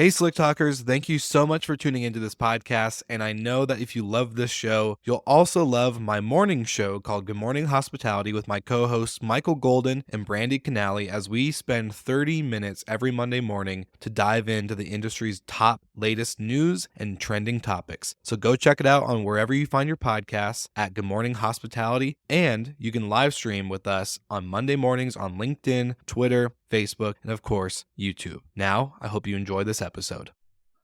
Hey, Slick Talkers, thank you so much for tuning into this podcast. And I know that if you love this show, you'll also love my morning show called Good Morning Hospitality with my co hosts Michael Golden and Brandy Canali, as we spend 30 minutes every Monday morning to dive into the industry's top latest news and trending topics. So go check it out on wherever you find your podcasts at Good Morning Hospitality. And you can live stream with us on Monday mornings on LinkedIn, Twitter, Facebook, and of course, YouTube. Now, I hope you enjoy this episode.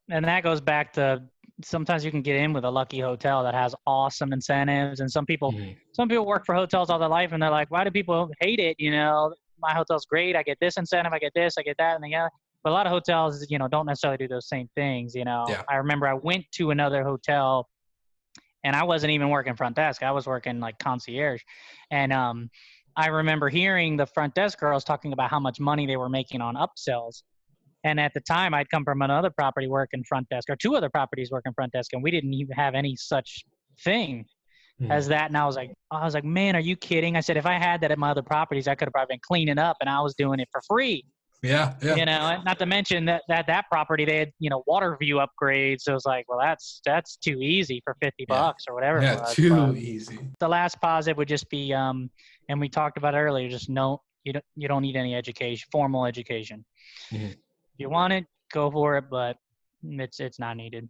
And that goes back to sometimes you can get in with a lucky hotel that has awesome incentives. And some people work for hotels all their life and they're like, why do people hate it? You know, my hotel's great. I get this incentive. I get this, I get that. And then, but a lot of hotels, don't necessarily do those same things. Yeah. I remember I went to another hotel and I wasn't even working front desk. I was working like concierge. And, I remember hearing the front desk girls talking about how much money they were making on upsells. And at the time, I'd come from another property working front desk, or two other properties working front desk, and we didn't even have any such thing as that. And I was like, man, are you kidding? I said, if I had that at my other properties, I could have probably been cleaning up, and I was doing it for free. Yeah. Not to mention that property, they had, water view upgrades. So it was like, well, that's too easy for $50 or whatever. Yeah, too easy. The last positive would just be, and we talked about it earlier, just you don't need any education, formal education. Mm-hmm. If you want it, go for it, but it's not needed.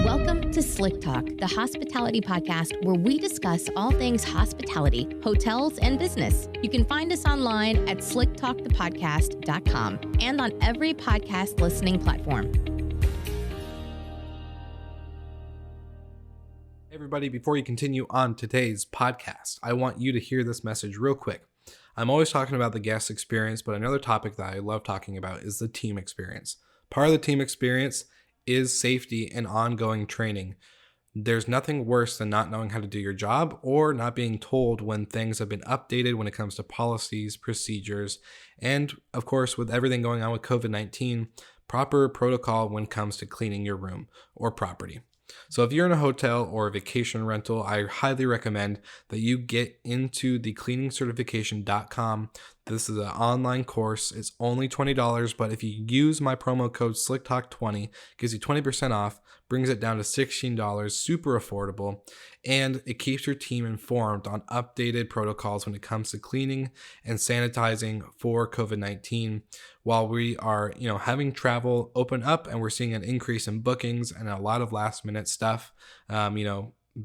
Welcome to Slick Talk, the hospitality podcast where we discuss all things hospitality, hotels, and business. You can find us online at slicktalkthepodcast.com and on every podcast listening platform. Hey everybody, before you continue on today's podcast, I want you to hear this message real quick. I'm always talking about the guest experience, but another topic that I love talking about is the team experience. Part of the team experience is safety and ongoing training. There's nothing worse than not knowing how to do your job or not being told when things have been updated when it comes to policies, procedures, and of course, with everything going on with COVID-19, proper protocol when it comes to cleaning your room or property. So if you're in a hotel or a vacation rental, I highly recommend that you get into the cleaningsertification.com. This is an online course. It's only $20, but if you use my promo code SlickTalk20, it gives you 20% off, brings it down to $16, super affordable, and it keeps your team informed on updated protocols when it comes to cleaning and sanitizing for COVID-19 while we are, having travel open up and we're seeing an increase in bookings and a lot of last minute stuff,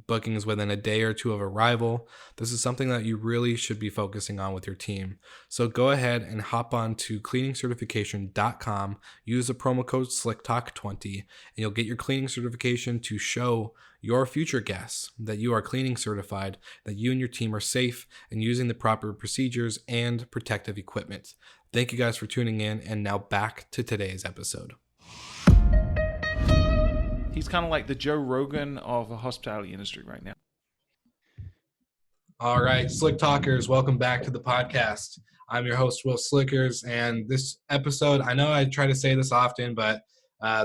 bookings within a day or two of arrival. This is something that you really should be focusing on with your team. So go ahead and hop on to cleaningsertification.com, use the promo code SlickTalk20, and you'll get your cleaning certification to show your future guests that you are cleaning certified, that you and your team are safe and using the proper procedures and protective equipment. Thank you guys for tuning in, and now back to today's episode. He's kind of like the Joe Rogan of the hospitality industry right now. All right, Slick Talkers, welcome back to the podcast. I'm your host, Will Slickers, and this episode, I know I try to say this often, but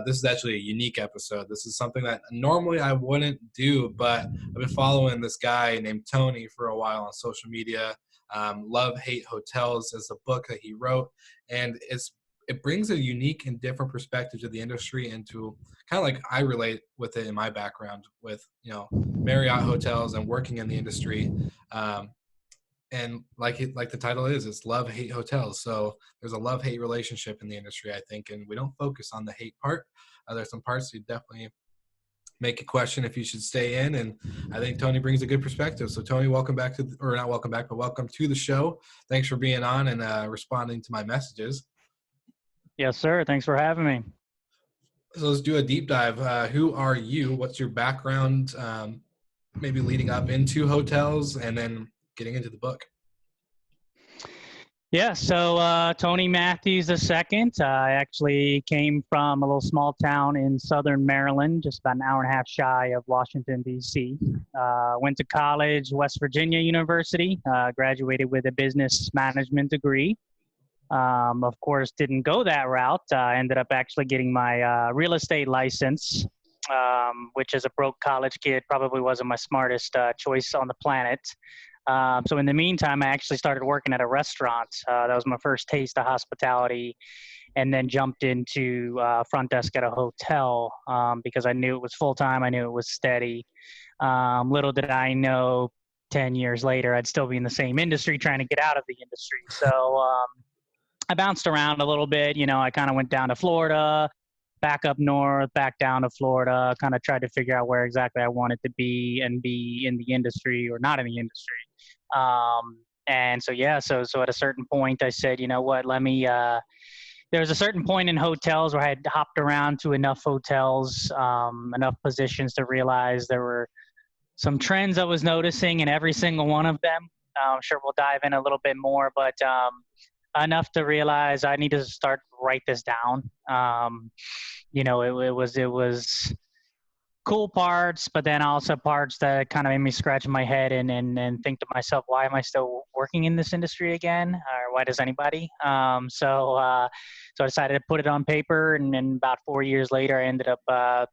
this is actually a unique episode. This is something that normally I wouldn't do, but I've been following this guy named Tony for a while on social media. Love, Hate Hotels is a book that he wrote, and it brings a unique and different perspective to the industry and to kind of like I relate with it in my background with, Marriott hotels and working in the industry. And like the title is, it's Love, Hate Hotels. So there's a love-hate relationship in the industry, I think, and we don't focus on the hate part. There's some parts you definitely make a question if you should stay in, and I think Tony brings a good perspective. So Tony, welcome to the show. Thanks for being on and responding to my messages. Yes, sir. Thanks for having me. So let's do a deep dive. Who are you? What's your background, maybe leading up into hotels and then getting into the book? Yeah, so Tony Matthews II. I actually came from a little small town in southern Maryland, just about an hour and a half shy of Washington, D.C. Went to college, West Virginia University, graduated with a business management degree. Of course, didn't go that route. Ended up actually getting my real estate license, which as a broke college kid probably wasn't my smartest choice on the planet. So in the meantime, I actually started working at a restaurant. That was my first taste of hospitality. and then jumped into front desk at a hotel because I knew it was full time. I knew it was steady. Little did I know 10 years later, I'd still be in the same industry trying to get out of the industry. So I bounced around a little bit. I kind of went down to Florida, back up north, back down to Florida, kind of tried to figure out where exactly I wanted to be and be in the industry or not in the industry. And so, yeah, so at a certain point I said, you know what, there was a certain point in hotels where I had hopped around to enough hotels, enough positions to realize there were some trends I was noticing in every single one of them. I'm sure we'll dive in a little bit more, but enough to realize I need to start write this down. It was cool parts, but then also parts that kind of made me scratch my head and think to myself, why am I still working in this industry again? Or why does anybody? So I decided to put it on paper, and then about 4 years later, I ended up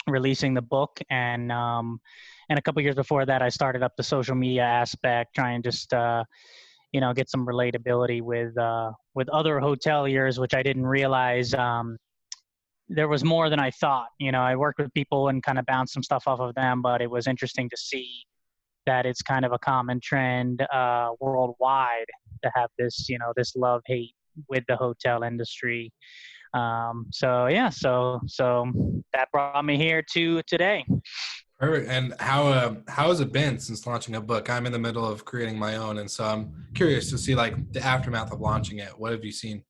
releasing the book. And a couple years before that, I started up the social media aspect, trying just get some relatability with other hoteliers, which I didn't realize there was more than I thought. I worked with people and kind of bounced some stuff off of them, but it was interesting to see that it's kind of a common trend worldwide to have this, this love-hate with the hotel industry. So that brought me here to today. Perfect. And how has it been since launching a book? I'm in the middle of creating my own, and so I'm curious to see like the aftermath of launching it. What have you seen?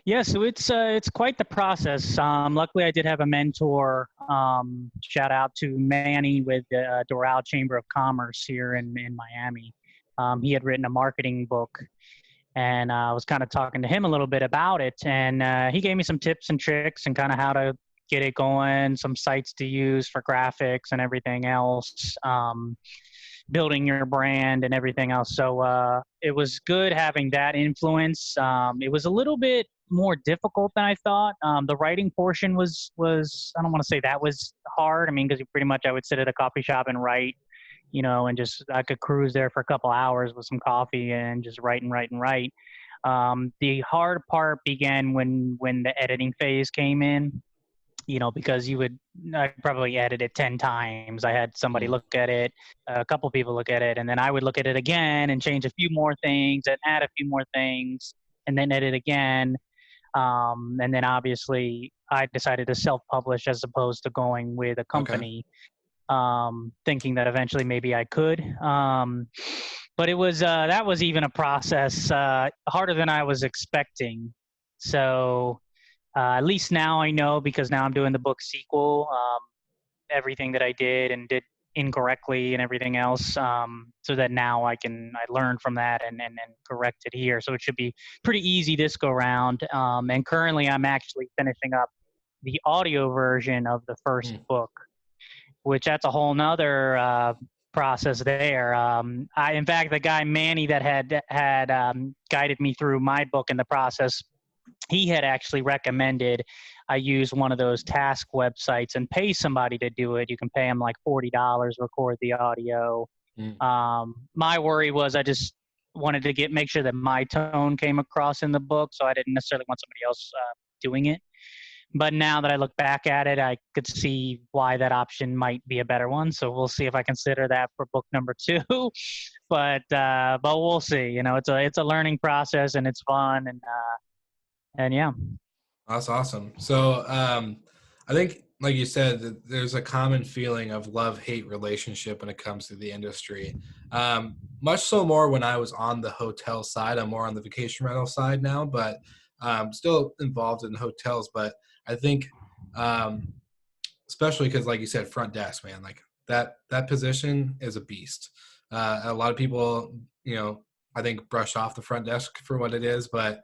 Yeah, so it's quite the process. Luckily, I did have a mentor. Shout out to Manny with the Doral Chamber of Commerce here in Miami. He had written a marketing book, and I was kind of talking to him a little bit about it. And he gave me some tips and tricks and kind of how to get it going, some sites to use for graphics and everything else, building your brand and everything else. So it was good having that influence. It was a little bit more difficult than I thought. The writing portion was I don't want to say that was hard. I mean, because pretty much I would sit at a coffee shop and write, and just I could cruise there for a couple hours with some coffee and just write and write and write. The hard part began when the editing phase came in. Because I probably edit it 10 times. I had somebody look at it, a couple people look at it, and then I would look at it again and change a few more things and add a few more things and then edit again. And then obviously I decided to self-publish as opposed to going with a company, thinking that eventually maybe I could. But it was, that was even a process, harder than I was expecting. So, at least now I know, because now I'm doing the book sequel, everything that I did and did incorrectly and everything else, so that now I learned from that and correct it here. So it should be pretty easy this go round. And currently I'm actually finishing up the audio version of the first book, which that's a whole nother process there. In fact, the guy Manny that had guided me through my book in the process, he had actually recommended I use one of those task websites and pay somebody to do it. You can pay them like $40, record the audio. My worry was I just wanted to make sure that my tone came across in the book, so I didn't necessarily want somebody else doing it. But now that I look back at it, I could see why that option might be a better one. So we'll see if I consider that for book number 2. But we'll see. It's a learning process and it's fun and yeah. That's awesome. So I think, like you said, there's a common feeling of love-hate relationship when it comes to the industry. Much so more when I was on the hotel side. I'm more on the vacation rental side now, but still involved in hotels. But I think, especially because, like you said, front desk, man, like that position is a beast. A lot of people, I think brush off the front desk for what it is, but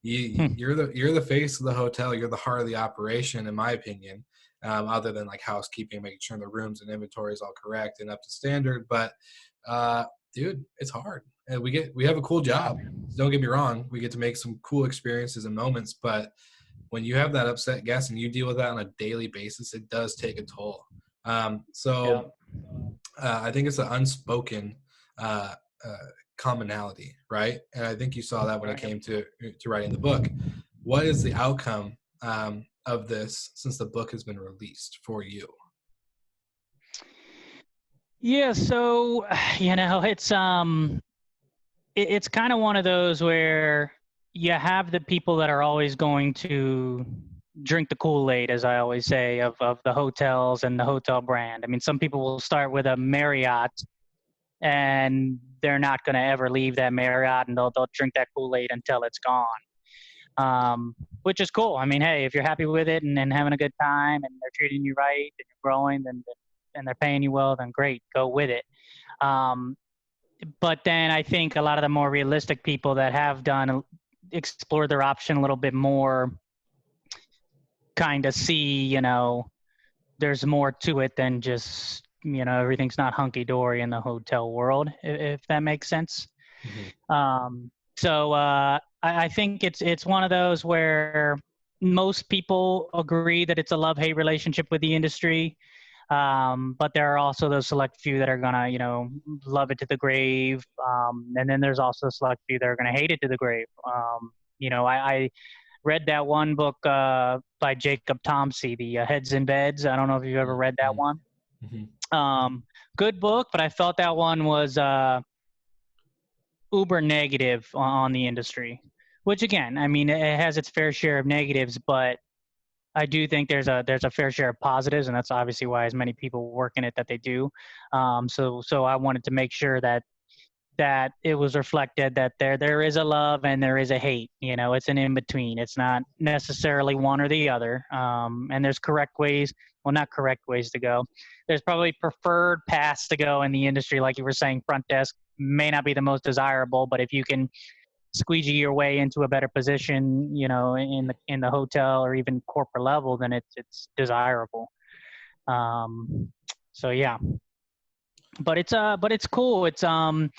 you're the face of the hotel. You're the heart of the operation, in my opinion, other than like housekeeping, making sure the rooms and inventory is all correct and up to standard. But dude, it's hard. And we have a cool job. Don't get me wrong. We get to make some cool experiences and moments, but when you have that upset guest and you deal with that on a daily basis, it does take a toll. I think it's an unspoken commonality, right? And I think you saw that when it came to writing the book. What is the outcome of this since the book has been released for you? Yeah, so it's kind of one of those where you have the people that are always going to drink the Kool-Aid, as I always say, of the hotels and the hotel brand. I mean, some people will start with a Marriott and they're not going to ever leave that Marriott, and they'll drink that Kool-Aid until it's gone. Which is cool. I mean, hey, if you're happy with it and having a good time and they're treating you right and you're growing and they're paying you well, then great, go with it. But then I think a lot of the more realistic people that have explored their option a little bit more kind of see, there's more to it than just, everything's not hunky-dory in the hotel world, if that makes sense. Mm-hmm. So I think it's one of those where most people agree that it's a love-hate relationship with the industry. But there are also those select few that are gonna, love it to the grave. And then there's also a select few that are gonna hate it to the grave. I read that one book by Jacob Tomsey, the Heads in Beds. I don't know if you've ever read that one. Mm-hmm. Good book, but I felt that one was uber negative on the industry, which again, I mean, it has its fair share of negatives, but I do think there's a fair share of positives, and that's obviously why as many people work in it that they do. So I wanted to make sure that it was reflected that there is a love and there is a hate. It's an in between. It's not necessarily one or the other. And there's not correct ways to go. There's probably preferred paths to go in the industry, like you were saying. Front desk may not be the most desirable, but if you can squeegee your way into a better position, in the hotel or even corporate level, then it's desirable. So yeah, but it's cool. It's I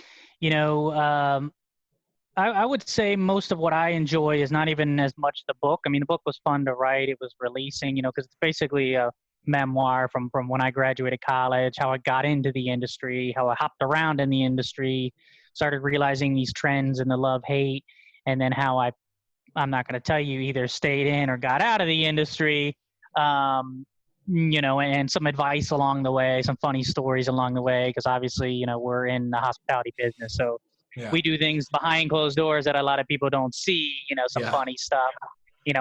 would say most of what I enjoy is not even as much the book. I mean, the book was fun to write. It was releasing, because it's basically a memoir from when I graduated college, how I got into the industry, how I hopped around in the industry, started realizing these trends and the love-hate, and then how I'm not going to tell you, either stayed in or got out of the industry, and some advice along the way, some funny stories along the way, because obviously, we're in the hospitality business. So we do things behind closed doors that a lot of people don't see, some funny stuff,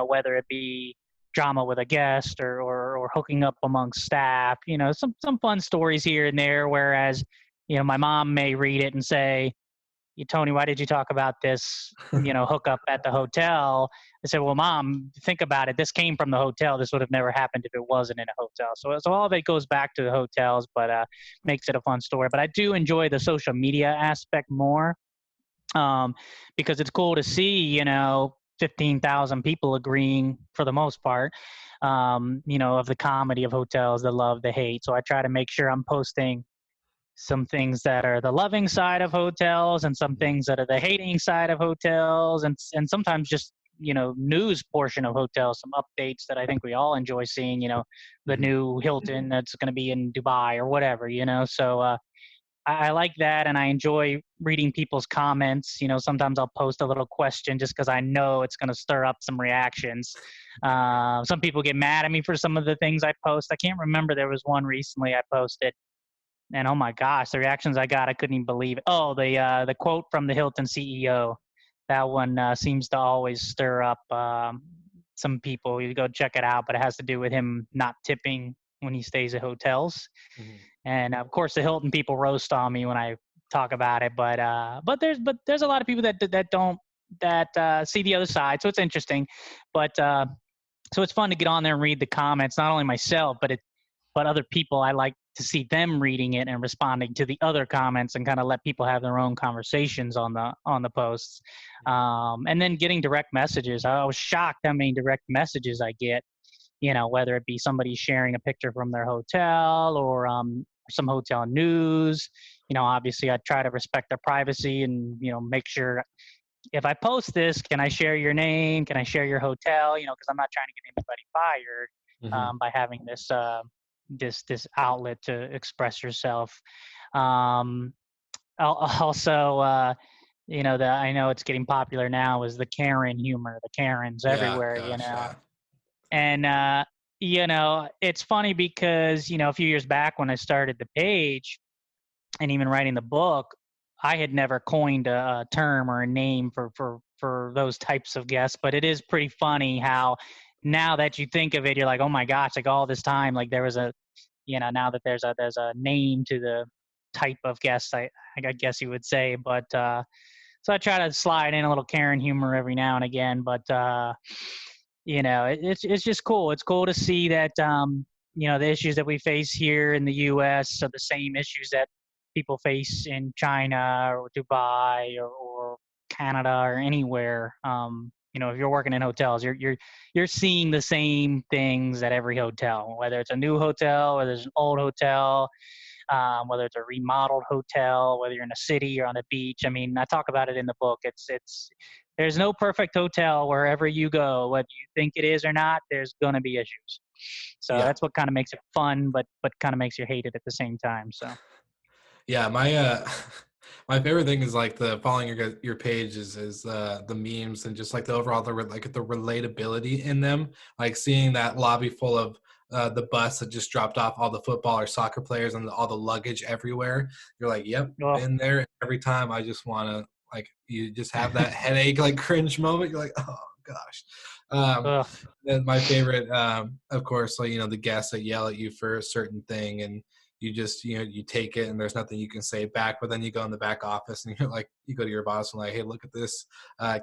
whether it be drama with a guest or hooking up amongst staff, some fun stories here and there. Whereas, my mom may read it and say, Tony, why did you talk about this, hookup at the hotel? I said, well, Mom, think about it. This came from the hotel. This would have never happened if it wasn't in a hotel. So all of it goes back to the hotels, but makes it a fun story. But I do enjoy the social media aspect more, because it's cool to see, 15,000 people agreeing for the most part, of the comedy of hotels, the love, the hate. So I try to make sure I'm posting some things that are the loving side of hotels and some things that are the hating side of hotels, and sometimes just, news portion of hotels, some updates that I think we all enjoy seeing, the new Hilton that's going to be in Dubai or whatever, so I like that, and I enjoy reading people's comments. Sometimes I'll post a little question just because I know it's going to stir up some reactions. Some people get mad at me for some of the things I post. I can't remember. There was one recently I posted, and oh my gosh, the reactions I got, I couldn't even believe it. Oh, the quote from the Hilton CEO. That one seems to always stir up some people. You go check it out, but it has to do with him not tipping when he stays at hotels. Mm-hmm. And of course, the Hilton people roast on me when I talk about it. But there's a lot of people that don't see the other side. So it's interesting. But so it's fun to get on there and read the comments. Not only myself, but other people. I like to see them reading it and responding to the other comments, and kind of let people have their own conversations on the posts. And then getting direct messages. I was shocked how many direct messages I get. Whether it be somebody sharing a picture from their hotel or some hotel news. Obviously I try to respect their privacy and, make sure if I post this, can I share your name? Can I share your hotel? Because I'm not trying to get anybody fired by having this this outlet to express yourself. Also, I know it's getting popular now is the Karen humor, the Karens Yeah, everywhere, gosh, yeah. And, it's funny because, a few years back when I started the page and even writing the book, I had never coined a term or a name for those types of guests, but it is pretty funny how now that you think of it, you're like, oh my gosh, like all this time, like there was now that there's a name to the type of guest, I guess you would say, but, so I try to slide in a little Karen humor every now and again, but it's just cool. It's cool to see that the issues that we face here in the U.S. are the same issues that people face in China or Dubai or Canada or anywhere. If you're working in hotels, you're seeing the same things at every hotel, whether it's a new hotel, whether it's an old hotel, whether it's a remodeled hotel, whether you're in a city or on a beach. I mean, I talk about it in the book. It's there's no perfect hotel wherever you go, whether you think it is or not. There's gonna be issues. So Yeah. that's what kind of makes it fun, but kind of makes you hate it at the same time. So Yeah, my my favorite thing is like the following your page is the memes and just like the overall like the relatability in them. Like seeing that lobby full of the bus that just dropped off all the football or soccer players and all the luggage everywhere. You're like, yep, oh, been there. Every time I just want to like you just have that headache like cringe moment. You're like, oh gosh. Um, ugh, and my favorite, of course, like the guests that yell at you for a certain thing and you just you take it and there's nothing you can say back, but then you go in the back office and you're like you go to your boss and like, hey, look at this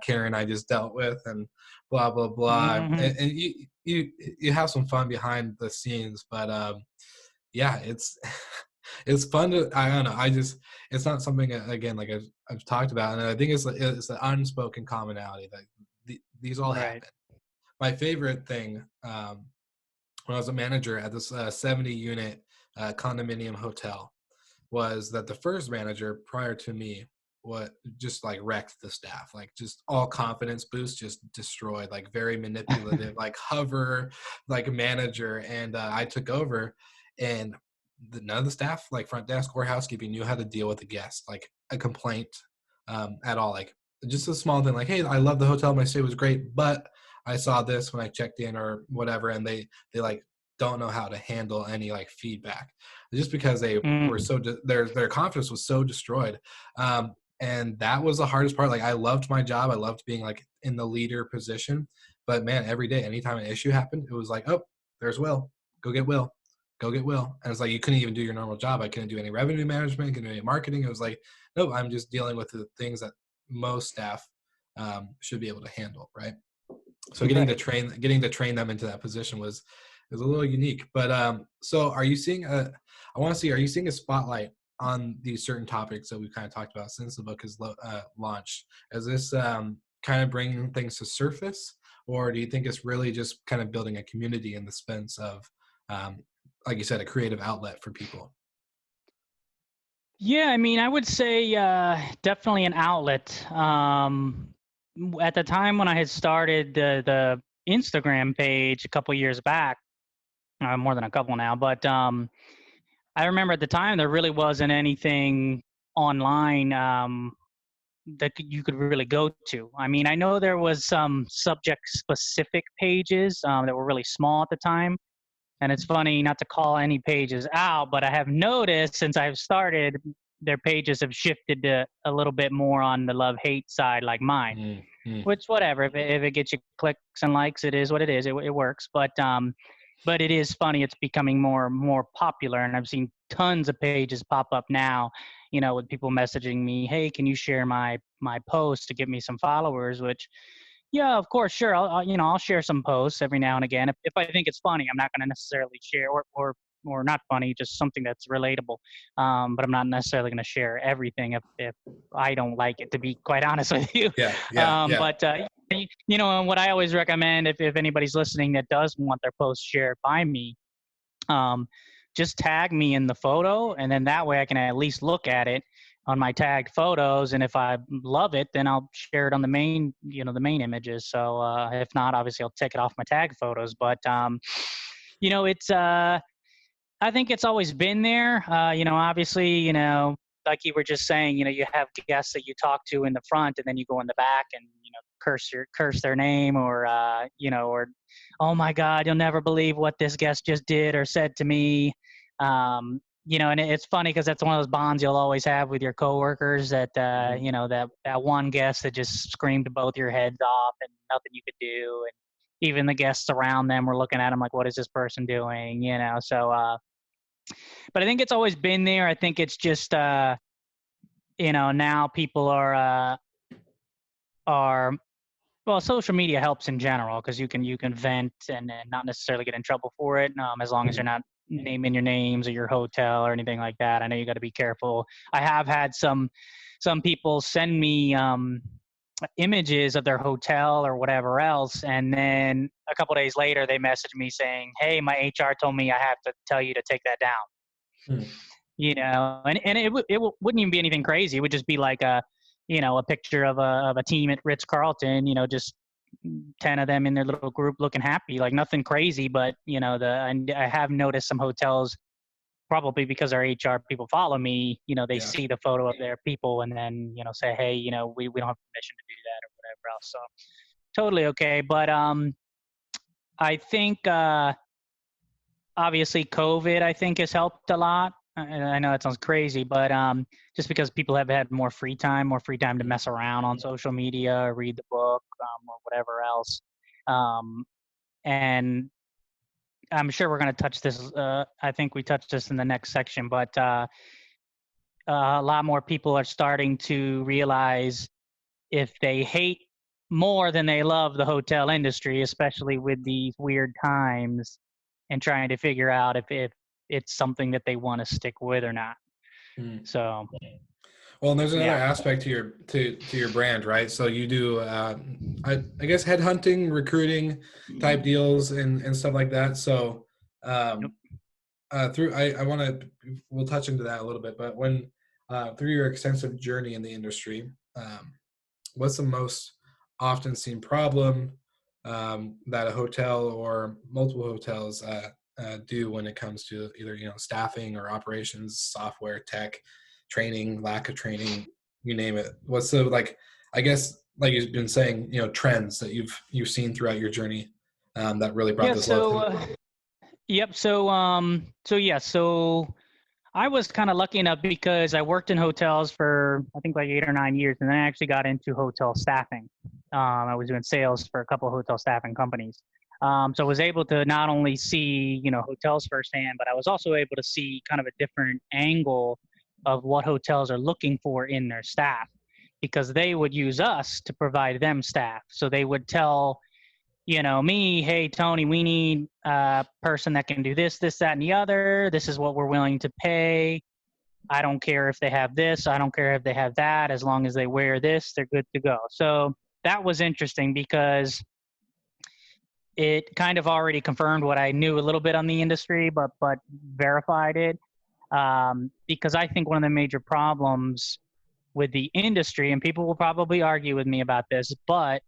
Karen I just dealt with and blah blah blah, hmm and you have some fun behind the scenes, but yeah, it's it's fun to I don't know, I just it's not something again like I've talked about, and I think it's an unspoken commonality that these all right. happen. My favorite thing when I was a manager at this 70 unit condominium hotel was that the first manager prior to me what just like wrecked the staff, like just all confidence boost just destroyed, like very manipulative, like hover like a manager, and I took over, and none of the staff like front desk or housekeeping knew how to deal with a guest like a complaint at all, like just a small thing like, hey, I love the hotel, my stay was great, but I saw this when I checked in or whatever, and they like don't know how to handle any like feedback just because they were Mm, so their confidence was so destroyed. And that was the hardest part. Like I loved my job, I loved being like in the leader position, but man, every day anytime an issue happened it was like, oh, there's Will, go get Will, go get Will. And it's like you couldn't even do your normal job. I couldn't do any revenue management, couldn't do any marketing. It was like, nope, I'm just dealing with the things that most staff should be able to handle, right? So right. getting to train them into that position was a little unique. But so are you seeing I want to see, are you seeing a spotlight on these certain topics that we've kind of talked about since the book is launched? Is this kind of bringing things to surface, or do you think it's really just kind of building a community in the sense of um, like you said, a creative outlet for people? Yeah, I mean, I would say definitely an outlet. At the time when I had started the Instagram page a couple years back, more than a couple now, but I remember at the time there really wasn't anything online that you could really go to. I mean, I know there was some subject-specific pages that were really small at the time, and it's funny not to call any pages out, but I have noticed since I've started, their pages have shifted to a little bit more on the love-hate side, like mine. Mm-hmm. Which whatever, if it gets you clicks and likes, it is what it is. It works, but it is funny. It's becoming more popular, and I've seen tons of pages pop up now. With people messaging me, hey, can you share my post to give me some followers? Which yeah, of course, sure. I'll share some posts every now and again. If I think it's funny, I'm not going to necessarily share or not funny, just something that's relatable. But I'm not necessarily going to share everything if I don't like it, to be quite honest with you. Yeah, yeah, yeah. But and what I always recommend if anybody's listening that does want their post shared by me, um, just tag me in the photo, and then that way I can at least look at it on my tagged photos. And if I love it, then I'll share it on the main images. So if not, obviously I'll take it off my tagged photos. But it's I think it's always been there. Obviously, like you were just saying, you have guests that you talk to in the front, and then you go in the back and curse their name, or or, oh my God, you'll never believe what this guest just did or said to me. And it's funny because that's one of those bonds you'll always have with your coworkers, that that one guest that just screamed both your heads off and nothing you could do, and even the guests around them were looking at them like, what is this person doing? So but I think it's always been there. I think it's just now people are well, social media helps in general because you can vent and not necessarily get in trouble for it, as long as you're not naming your names or your hotel or anything like that. I know you got to be careful. I have had some people send me images of their hotel or whatever else, and then a couple days later they message me saying, hey, my HR told me I have to tell you to take that down. And it wouldn't even be anything crazy. It would just be like a picture of a team at Ritz-Carlton, just 10 of them in their little group looking happy, like nothing crazy. But I have noticed some hotels, probably because our HR people follow me, they see the photo of their people and then say, hey, we don't have permission to do that or whatever else. So totally okay. But I think obviously COVID, I think, has helped a lot. I know that sounds crazy, but just because people have had more free time to mess around on social media, or read the book, or whatever else. And I'm sure we're going to touch this. I think we touched this in the next section, but a lot more people are starting to realize if they hate more than they love the hotel industry, especially with these weird times, and trying to figure out if it's something that they want to stick with or not. So, well, and there's another aspect to your brand, right? So you do, I guess, headhunting, recruiting type deals and stuff like that. So, we'll touch into that a little bit, but when through your extensive journey in the industry, what's the most often seen problem that a hotel or multiple hotels do when it comes to either staffing or operations, software, tech, training, lack of training, you name it? What's the, I guess, like you've been saying, trends that you've seen throughout your journey that really brought this love? So I was kind of lucky enough because I worked in hotels for, I think, like 8 or 9 years, and then I actually got into hotel staffing. I was doing sales for a couple of hotel staffing companies. So I was able to not only see, hotels firsthand, but I was also able to see kind of a different angle of what hotels are looking for in their staff, because they would use us to provide them staff. So they would tell me, hey, Tony, we need a person that can do this, that, and the other. This is what we're willing to pay. I don't care if they have this. I don't care if they have that. As long as they wear this, they're good to go. So that was interesting because it kind of already confirmed what I knew a little bit on the industry, but verified it. Because I think one of the major problems with the industry, and people will probably argue with me about this, but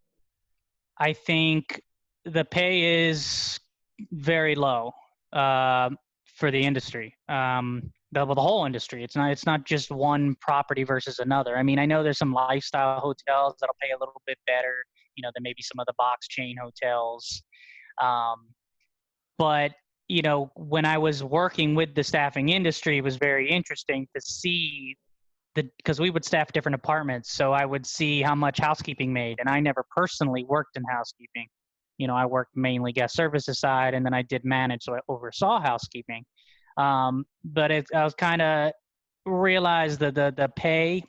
I think the pay is very low for the industry, the whole industry. It's not just one property versus another. I mean, I know there's some lifestyle hotels that'll pay a little bit better, than maybe some of the box chain hotels. But when I was working with the staffing industry, it was very interesting to see because we would staff different departments. So I would see how much housekeeping made. And I never personally worked in housekeeping. I worked mainly guest services side, and then I did manage, so I oversaw housekeeping. But I was kind of realized the pay,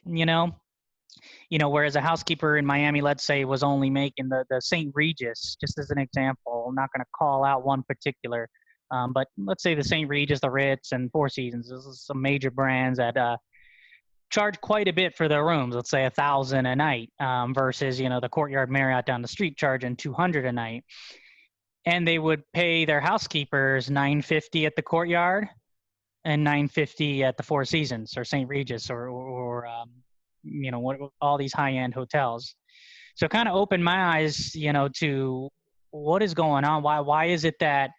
whereas a housekeeper in Miami, let's say, was only making the St. Regis, just as an example. I'm not going to call out one particular, but let's say the St. Regis, the Ritz, and Four Seasons. This is some major brands that charge quite a bit for their rooms. Let's say $1,000 a night, versus the Courtyard Marriott down the street charging $200 a night. And they would pay their housekeepers $950 at the Courtyard and $950 at the Four Seasons or St. Regis or all these high-end hotels. So it kind of opened my eyes, to what is going on. Why is it that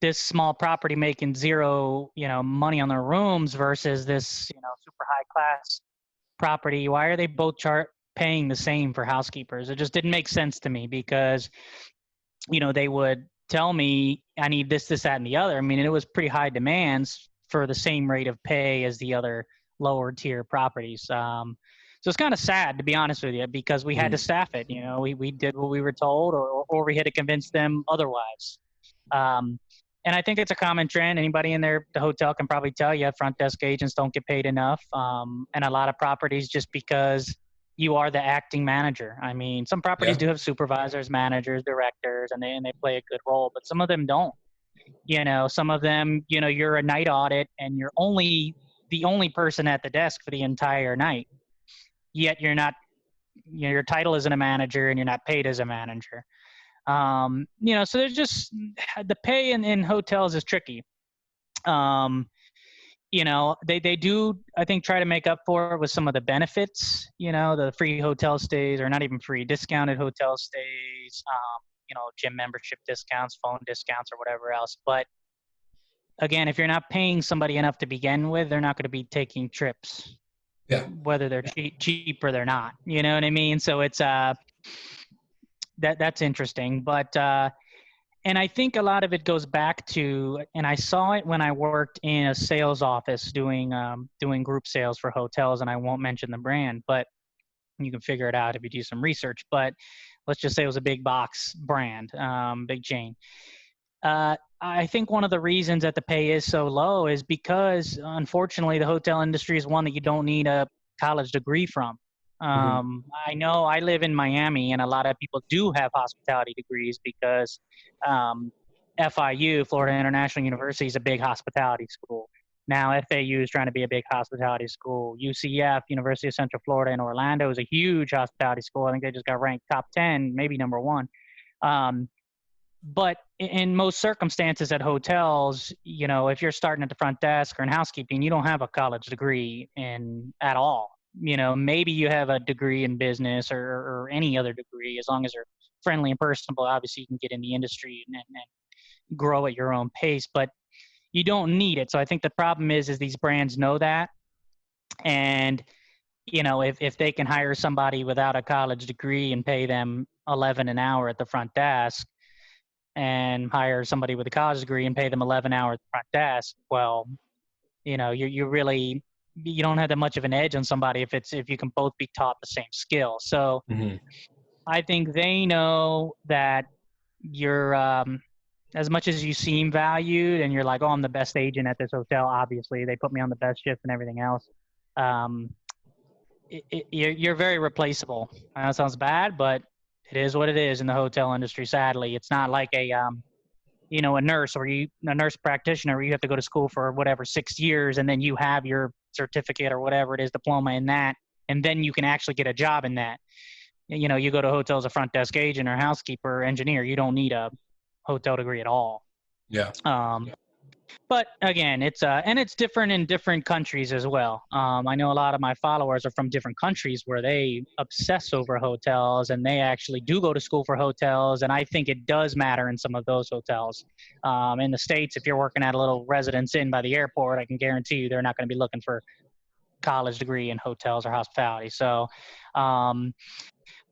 this small property making zero, money on their rooms versus this, super high class property. Why are they both paying the same for housekeepers? It just didn't make sense to me because, they would tell me I need this, that, and the other. I mean, it was pretty high demands for the same rate of pay as the other lower tier properties. So it's kind of sad, to be honest with you, because we had to staff it. We did what we were told, or we had to convince them otherwise. And I think it's a common trend. Anybody in the hotel can probably tell you front desk agents don't get paid enough. And a lot of properties, just because you are the acting manager. I mean, some properties do have supervisors, managers, directors, and they play a good role, but some of them don't. Some of them, you're a night audit and you're the only person at the desk for the entire night. Yet you're not, your title isn't a manager and you're not paid as a manager. So there's just the pay in hotels is tricky. They do, I think, try to make up for it with some of the benefits, the free hotel stays, or not even free, discounted hotel stays, gym membership discounts, phone discounts, or whatever else. But again, if you're not paying somebody enough to begin with, they're not going to be taking trips. Yeah. Whether they're cheap or they're not, you know what I mean? So it's, that's interesting. But, and I think a lot of it goes back to, and I saw it when I worked in a sales office doing group sales for hotels, and I won't mention the brand, but you can figure it out if you do some research. But let's just say it was a big box brand, big chain. I think one of the reasons that the pay is so low is because, unfortunately, the hotel industry is one that you don't need a college degree from. I know I live in Miami, and a lot of people do have hospitality degrees because FIU, Florida International University, is a big hospitality school. Now FAU is trying to be a big hospitality school. UCF, University of Central Florida in Orlando, is a huge hospitality school. I think they just got ranked top 10, maybe number 1. But in most circumstances at hotels, if you're starting at the front desk or in housekeeping, you don't have a college degree at all. Maybe you have a degree in business or any other degree. As long as you're friendly and personable, obviously you can get in the industry and grow at your own pace, but you don't need it. So I think the problem is these brands know that. And, if they can hire somebody without a college degree and pay them $11 an hour at the front desk, and hire somebody with a college degree and pay them 11 hours at the front desk, well, you really, you don't have that much of an edge on somebody if you can both be taught the same skill. So I think they know that you're, as much as you seem valued and you're like, oh, I'm the best agent at this hotel, obviously they put me on the best shift and everything else. You're very replaceable. I know it sounds bad, but it is what it is in the hotel industry. Sadly, it's not like a nurse or a nurse practitioner where you have to go to school for 6 years and then you have your certificate or whatever it is, diploma in that, and then you can actually get a job in that. You go to hotels, a front desk agent or housekeeper, engineer. You don't need a hotel degree at all. Yeah. But again, it's different in different countries as well. I know a lot of my followers are from different countries where they obsess over hotels and they actually do go to school for hotels. And I think it does matter in some of those hotels. In the States, if you're working at a little residence inn by the airport, I can guarantee you they're not going to be looking for college degree in hotels or hospitality. So,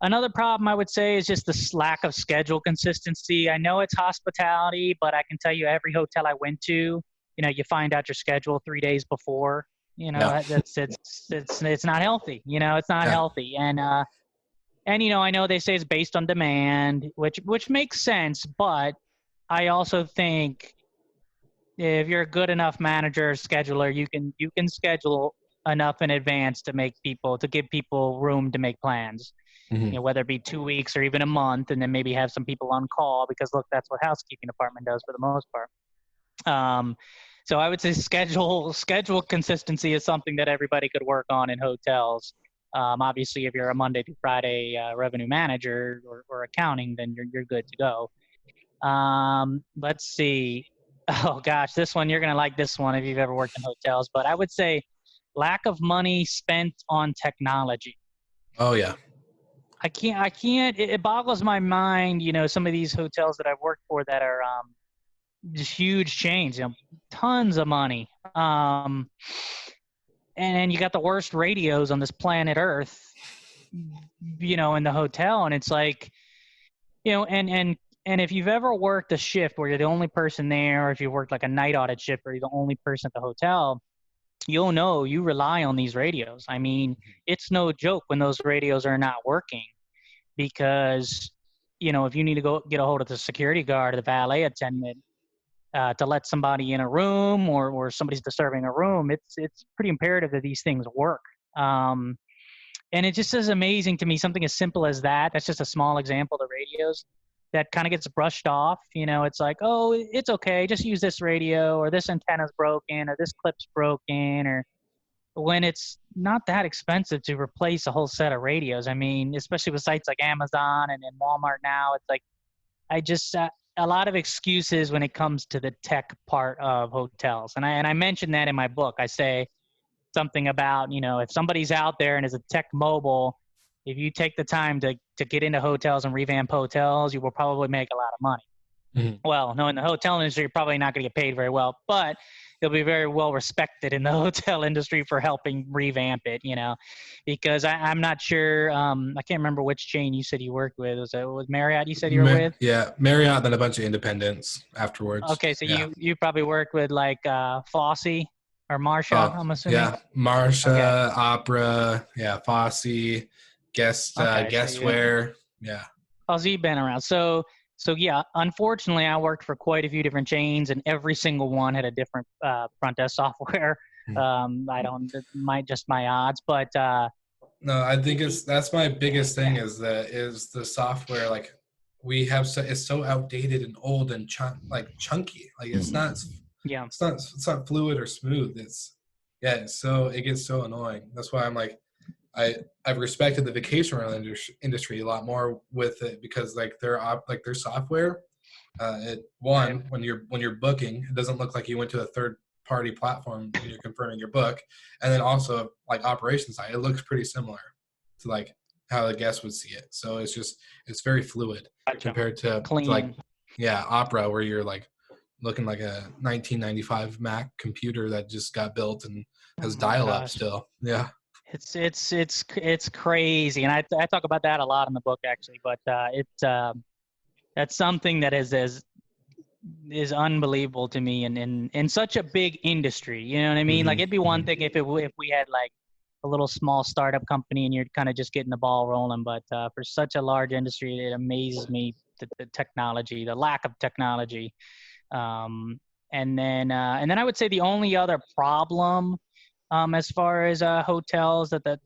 another problem I would say is just the lack of schedule consistency. I know it's hospitality, but I can tell you every hotel I went to, you find out your schedule 3 days before. It's not healthy. It's not healthy. And I know they say it's based on demand, which makes sense. But I also think if you're a good enough manager or scheduler, you can schedule enough in advance to give people room to make plans. Whether it be 2 weeks or even a month, and then maybe have some people on call because look, that's what housekeeping department does for the most part. So I would say schedule consistency is something that everybody could work on in hotels. Obviously, if you're a Monday through Friday revenue manager or accounting, then you're good to go. Let's see. Oh gosh, this one, you're gonna like this one if you've ever worked in hotels. But I would say lack of money spent on technology. Oh yeah. I can't, it boggles my mind, some of these hotels that I've worked for that are, just huge chains, tons of money. And you got the worst radios on this planet Earth, in the hotel. And it's like, and if you've ever worked a shift where you're the only person there, or if you worked like a night audit shift where you're the only person at the hotel, you'll know you rely on these radios. I mean, it's no joke when those radios are not working, because, if you need to go get a hold of the security guard or the valet attendant to let somebody in a room, or somebody's disturbing a room, it's pretty imperative that these things work. And it just is amazing to me, something as simple as that. That's just a small example of the radios that kind of gets brushed off. It's like, oh, it's okay, just use this radio, or this antenna's broken, or this clip's broken, or when it's not that expensive to replace a whole set of radios. I mean, especially with sites like Amazon and Walmart now, it's like, I just a lot of excuses when it comes to the tech part of hotels. And I mentioned that in my book. I say something about, if somebody's out there and is a tech mobile, if you take the time to get into hotels and revamp hotels, you will probably make a lot of money. Mm-hmm. Well, no, in the hotel industry, you're probably not going to get paid very well, but you'll be very well respected in the hotel industry for helping revamp it, because I'm not sure. I can't remember which chain you said you worked with. Was Marriott you said you were with? Yeah, Marriott, then a bunch of independents afterwards. Okay, so yeah. you probably worked with like Fosse or Marsha, I'm assuming. Yeah, Marsha, okay. Opera, yeah, Fosse, Guestware, yeah. Oh, so you've been around. So yeah, unfortunately, I worked for quite a few different chains, and every single one had a different front desk software. My odds, but no, I think that's my biggest thing is the software. Like we have, it's so outdated and old and chunky. Like it's not. Yeah, it's not fluid or smooth. So it gets so annoying. That's why I'm like, I've respected the vacation rental industry a lot more with it, because like their software, when you're booking, it doesn't look like you went to a third party platform when you're confirming your book, and then also like operations side, it looks pretty similar to like how the guest would see it. So it's very fluid compared to like Opera, where you're like looking like a 1995 Mac computer that just got built and has dial-up still. Yeah. It's crazy, and I talk about that a lot in the book actually. But that's something that is unbelievable to me, in such a big industry. You know what I mean? Mm-hmm. Like it'd be one thing if we had like a little small startup company and you're kind of just getting the ball rolling. But for such a large industry, it amazes me the technology, the lack of technology. And then I would say the only other problem, as far as hotels that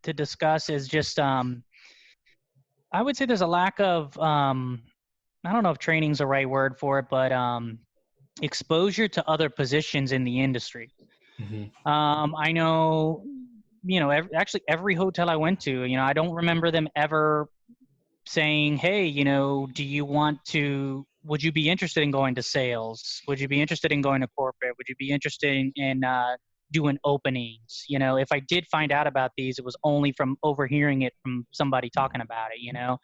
to discuss is just, I would say there's a lack of, I don't know if training's the right word for it, but exposure to other positions in the industry. Mm-hmm. I know, actually every hotel I went to, I don't remember them ever saying, hey, would you be interested in going to sales? Would you be interested in going to corporate? Would you be interested in doing openings? If I did find out about these, it was only from overhearing it from somebody talking about it,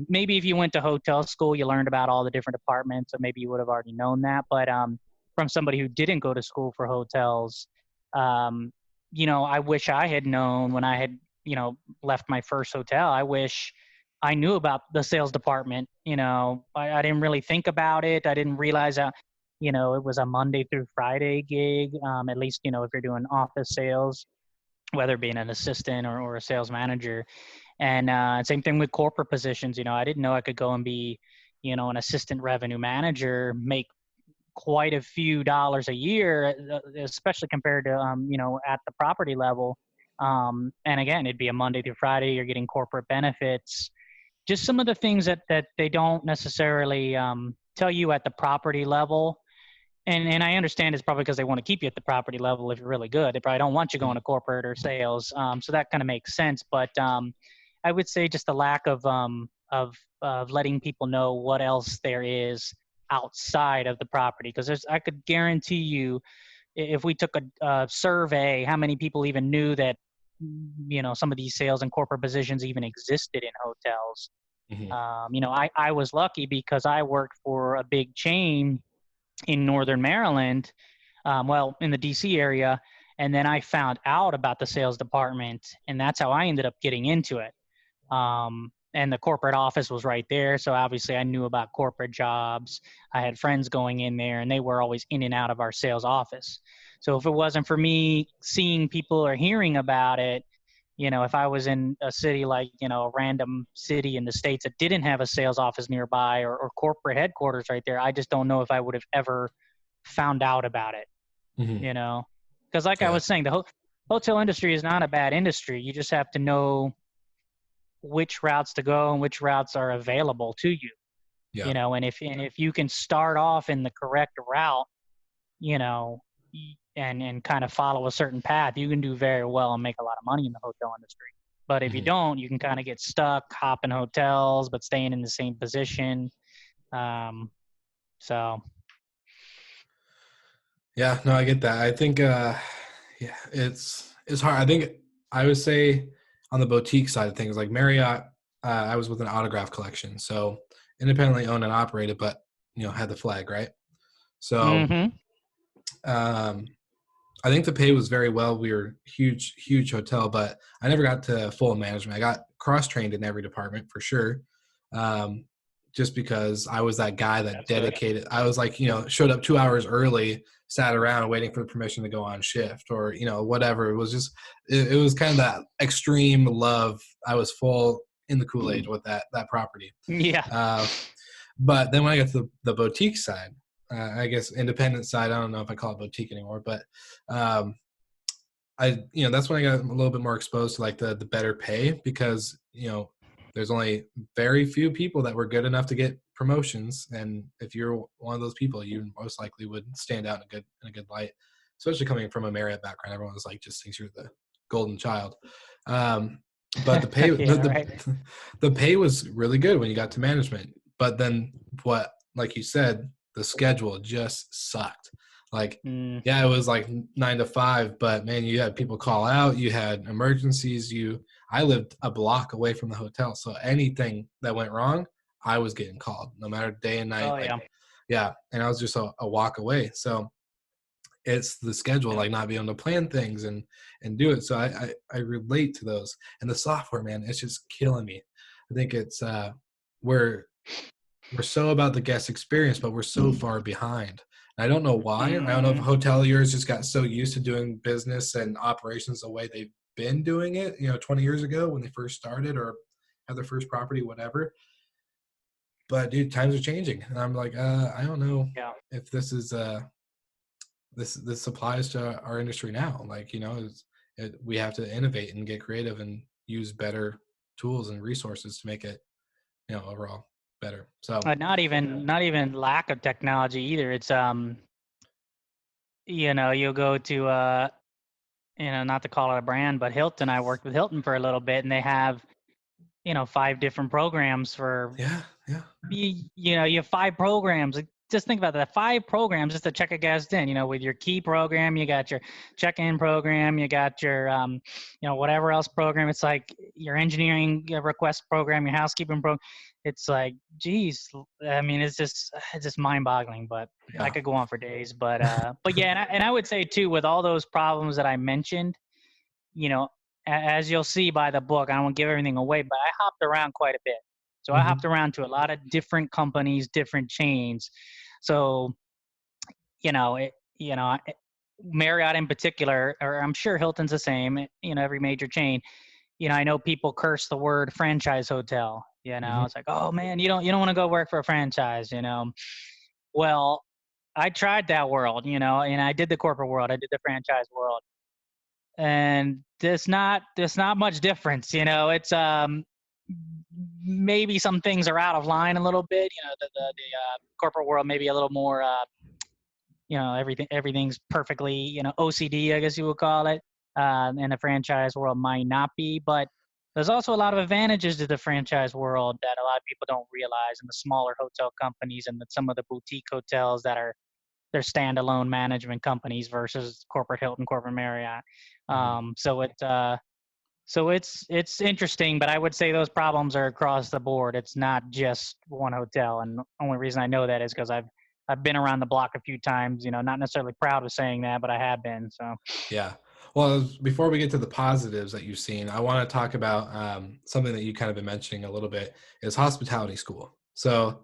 maybe if you went to hotel school, you learned about all the different departments, so maybe you would have already known that. But from somebody who didn't go to school for hotels, I wish I had known when I had, left my first hotel. I wish I knew about the sales department. I didn't really think about it. I didn't realize that, it was a Monday through Friday gig. At least, if you're doing office sales, whether being an assistant or a sales manager. And same thing with corporate positions. I didn't know I could go and be, an assistant revenue manager, make quite a few dollars a year, especially compared to, at the property level. And again, it'd be a Monday through Friday. You're getting corporate benefits. Just some of the things that they don't necessarily tell you at the property level. And I understand it's probably because they want to keep you at the property level if you're really good. They probably don't want you going to corporate or sales. So that kind of makes sense. But I would say just the lack of letting people know what else there is outside of the property. Because I could guarantee you, if we took a survey, how many people even knew that, some of these sales and corporate positions even existed in hotels. Mhm. I was lucky because I worked for a big chain in Northern Maryland, in the DC area. And then I found out about the sales department, and that's how I ended up getting into it. And the corporate office was right there. So obviously I knew about corporate jobs. I had friends going in there, and they were always in and out of our sales office. So if it wasn't for me seeing people or hearing about it, if I was in a city like, a random city in the States that didn't have a sales office nearby or corporate headquarters right there, I just don't know if I would have ever found out about it, Mhm. because like I Yeah. was saying, the hotel industry is not a bad industry. You just have to know which routes to go and which routes are available to you, Yeah. and if you can start off in the correct route, you know, and kind of follow a certain path, you can do very well and make a lot of money in the hotel industry. But if you Mhm. don't, you can kind of get stuck hopping hotels, but staying in the same position. So Yeah, no, I get that. I think yeah, it's hard. I think I would say on the boutique side of things, like Marriott, I was with an autograph collection, so independently owned and operated, but had the flag, right? So mm-hmm. um I think the pay was very well. We were huge hotel, but I never got to full management. I got cross trained in every department for sure. Um, just because I was that guy that That's good. dedicated. I was like, showed up 2 hours early, sat around waiting for the permission to go on shift, or whatever. It was just, it was kind of that extreme love. I was full in the Kool-Aid with that property. Yeah. Uh, but then when I got to the boutique side, I guess independent side, I don't know if I call it boutique anymore, but um, that's when I got a little bit more exposed to like the better pay because there's only very few people that were good enough to get promotions, and if you're one of those people, you most likely would stand out in a good light, especially coming from a Marriott background. Everyone was like just thinks you're the golden child. But the pay Yeah, right. the pay was really good when you got to management, but then what, like you said, the schedule just sucked. Like, Mm. yeah, it was like 9 to 5, but man, you had people call out, you had emergencies. I lived a block away from the hotel, so anything that went wrong, I was getting called, no matter day and night. Oh Like, yeah. yeah, and I was just a walk away. So it's the schedule, like not being able to plan things and do it. So I relate to those. And the software, man, it's just killing me. I think it's we're we're so about the guest experience, but we're so far behind. I don't know why. I don't know if Mm. hoteliers just got so used to doing business and operations the way they've been doing it, 20 years ago when they first started or had their first property, whatever. But dude, times are changing, and I'm like, I don't know Yeah. if this applies to our industry now. Like, we have to innovate and get creative and use better tools and resources to make it, overall better. So Not even lack of technology either. It's you'll go to not to call it a brand, but Hilton. I worked with Hilton for a little bit, and they have 5 different programs for yeah, yeah. you have 5 programs. Like, just think about that. 5 programs just to check a guest in. With your key program, you got your check-in program, you got your whatever else program. It's like your engineering request program, your housekeeping program. It's like, geez, I mean, it's just mind-boggling. But I Yeah. could go on for days. But yeah, and I would say too, with all those problems that I mentioned, you know, as you'll see by the book, I won't give everything away, but I hopped around quite a bit. So I Mhm. hopped around to a lot of different companies, different chains. So, you know, it, you know, Marriott in particular, or I'm sure Hilton's the same, every major chain, I know people curse the word franchise hotel, Mhm. it's like, oh man, you don't want to go work for a franchise. Well, I tried that world, and I did the corporate world. I did the franchise world, and there's not much difference. It's maybe some things are out of line a little bit. The corporate world maybe a little more everything's perfectly OCD, I guess you would call it, and the franchise world might not be. But there's also a lot of advantages to the franchise world that a lot of people don't realize, in the smaller hotel companies and some of the boutique hotels that are they're standalone management companies versus corporate Hilton, corporate Marriott. Mhm. So So it's interesting, but I would say those problems are across the board. It's not just one hotel, and the only reason I know that is because I've been around the block a few times. Not necessarily proud of saying that, but I have been. So Yeah. Well, before we get to the positives that you've seen, I want to talk about something that you kind of been mentioning a little bit is hospitality school. So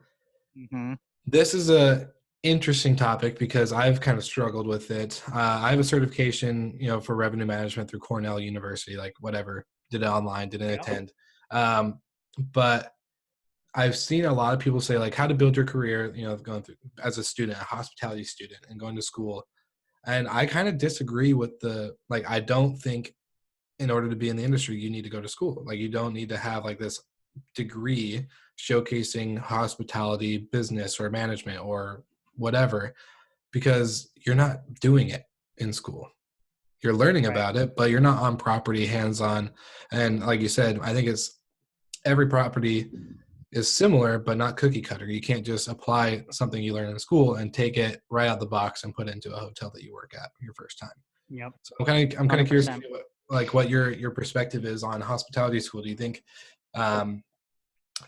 hmm this is a interesting topic because I've kind of struggled with it. I have a certification, for revenue management through Cornell University, like whatever, did it online, didn't Yep. attend. But I've seen a lot of people say like how to build your career, going through as a student, a hospitality student and going to school. And I kind of disagree with I don't think in order to be in the industry, you need to go to school. Like you don't need to have like this degree showcasing hospitality business or management or whatever, because you're not doing it in school. You're learning Right. about it, but you're not on property hands on. And like you said, I think it's every property is similar, but not cookie cutter. You can't just apply something you learn in school and take it right out the box and put it into a hotel that you work at your first time. Yep. So I'm kind of curious 100%. what your perspective is on hospitality school. Um,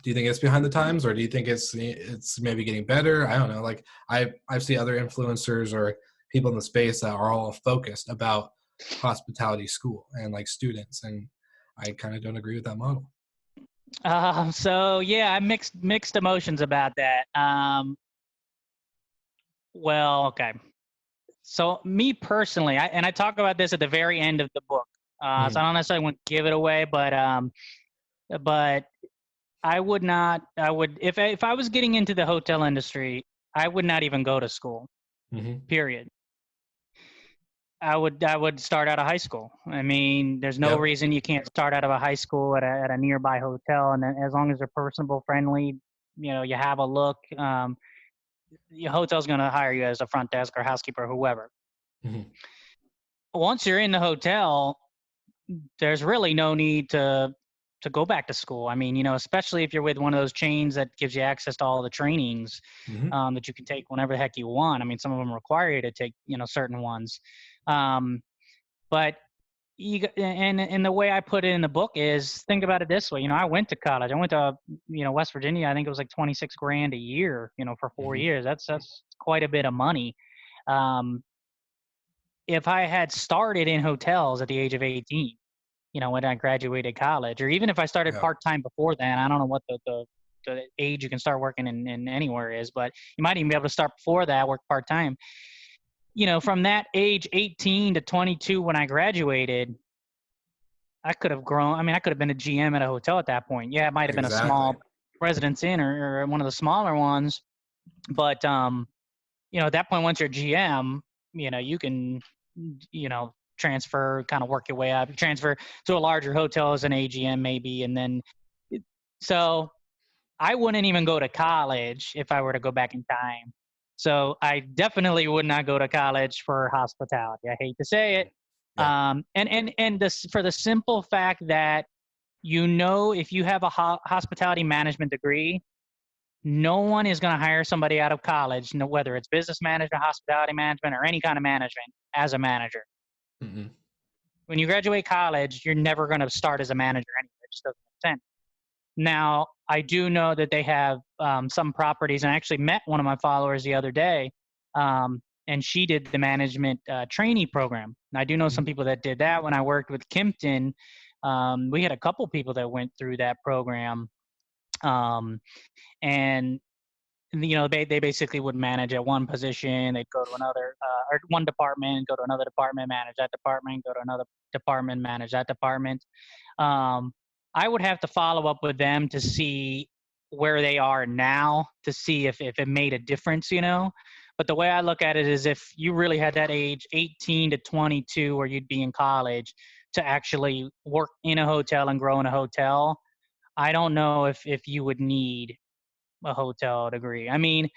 do you think it's behind the times, or do you think it's maybe getting better? I don't know. Like I've seen other influencers or people in the space that are all focused about hospitality school and like students, and I kind of don't agree with that model. So yeah, I mixed emotions about that. Well, okay. So me personally, I talk about this at the very end of the book. So I don't necessarily want to give it away, but I would not. I would if I was getting into the hotel industry, I would not even go to school. Mm-hmm. Period. I would start out of high school. I mean, there's no Yep. reason you can't start out of a high school at a nearby hotel, and then as long as they're personable, friendly, you have a look. Your hotel's going to hire you as a front desk or housekeeper or whoever. Mm-hmm. Once you're in the hotel, there's really no need to go back to school. I mean, especially if you're with one of those chains that gives you access to all the trainings Mm-hmm. that you can take whenever the heck you want. I mean, some of them require you to take, certain ones. But and the way I put it in the book is think about it this way. I went to college. I went to, West Virginia. I think it was like 26 grand a year, for 4 years. That's quite a bit of money. If I had started in hotels at the age of 18, when I graduated college, or even if I started Yeah. part-time before then, I don't know what the age you can start working in anywhere is, but you might even be able to start before that, work part-time. From that age 18 to 22 when I graduated, I could have grown. I mean, I could have been a GM at a hotel at that point. Yeah, it might have been a Exactly. small Residence Inn or one of the smaller ones, but at that point, once you're GM, you can, transfer, kind of work your way up, transfer to a larger hotel as an AGM maybe, and then so I wouldn't even go to college if I were to go back in time. So I definitely would not go to college for hospitality. I hate to say it. Yeah. And this for the simple fact that, if you have a hospitality management degree, no one is going to hire somebody out of college, whether it's business management, hospitality management, or any kind of management, as a manager. Mm-hmm. When you graduate college, you're never going to start as a manager anyway. It just doesn't make sense. Now, I do know that they have some properties, and I actually met one of my followers the other day, and she did the management trainee program. And I do know some people that did that. When I worked with Kimpton, we had a couple people that went through that program, and they basically would manage at one position. They'd go to another or one department, go to another department, manage that department, go to another department, manage that department. I would have to follow up with them to see where they are now, to see if it made a difference, But the way I look at it is, if you really had that age, 18 to 22, where you'd be in college, to actually work in a hotel and grow in a hotel, I don't know if you would need a hotel degree. I mean,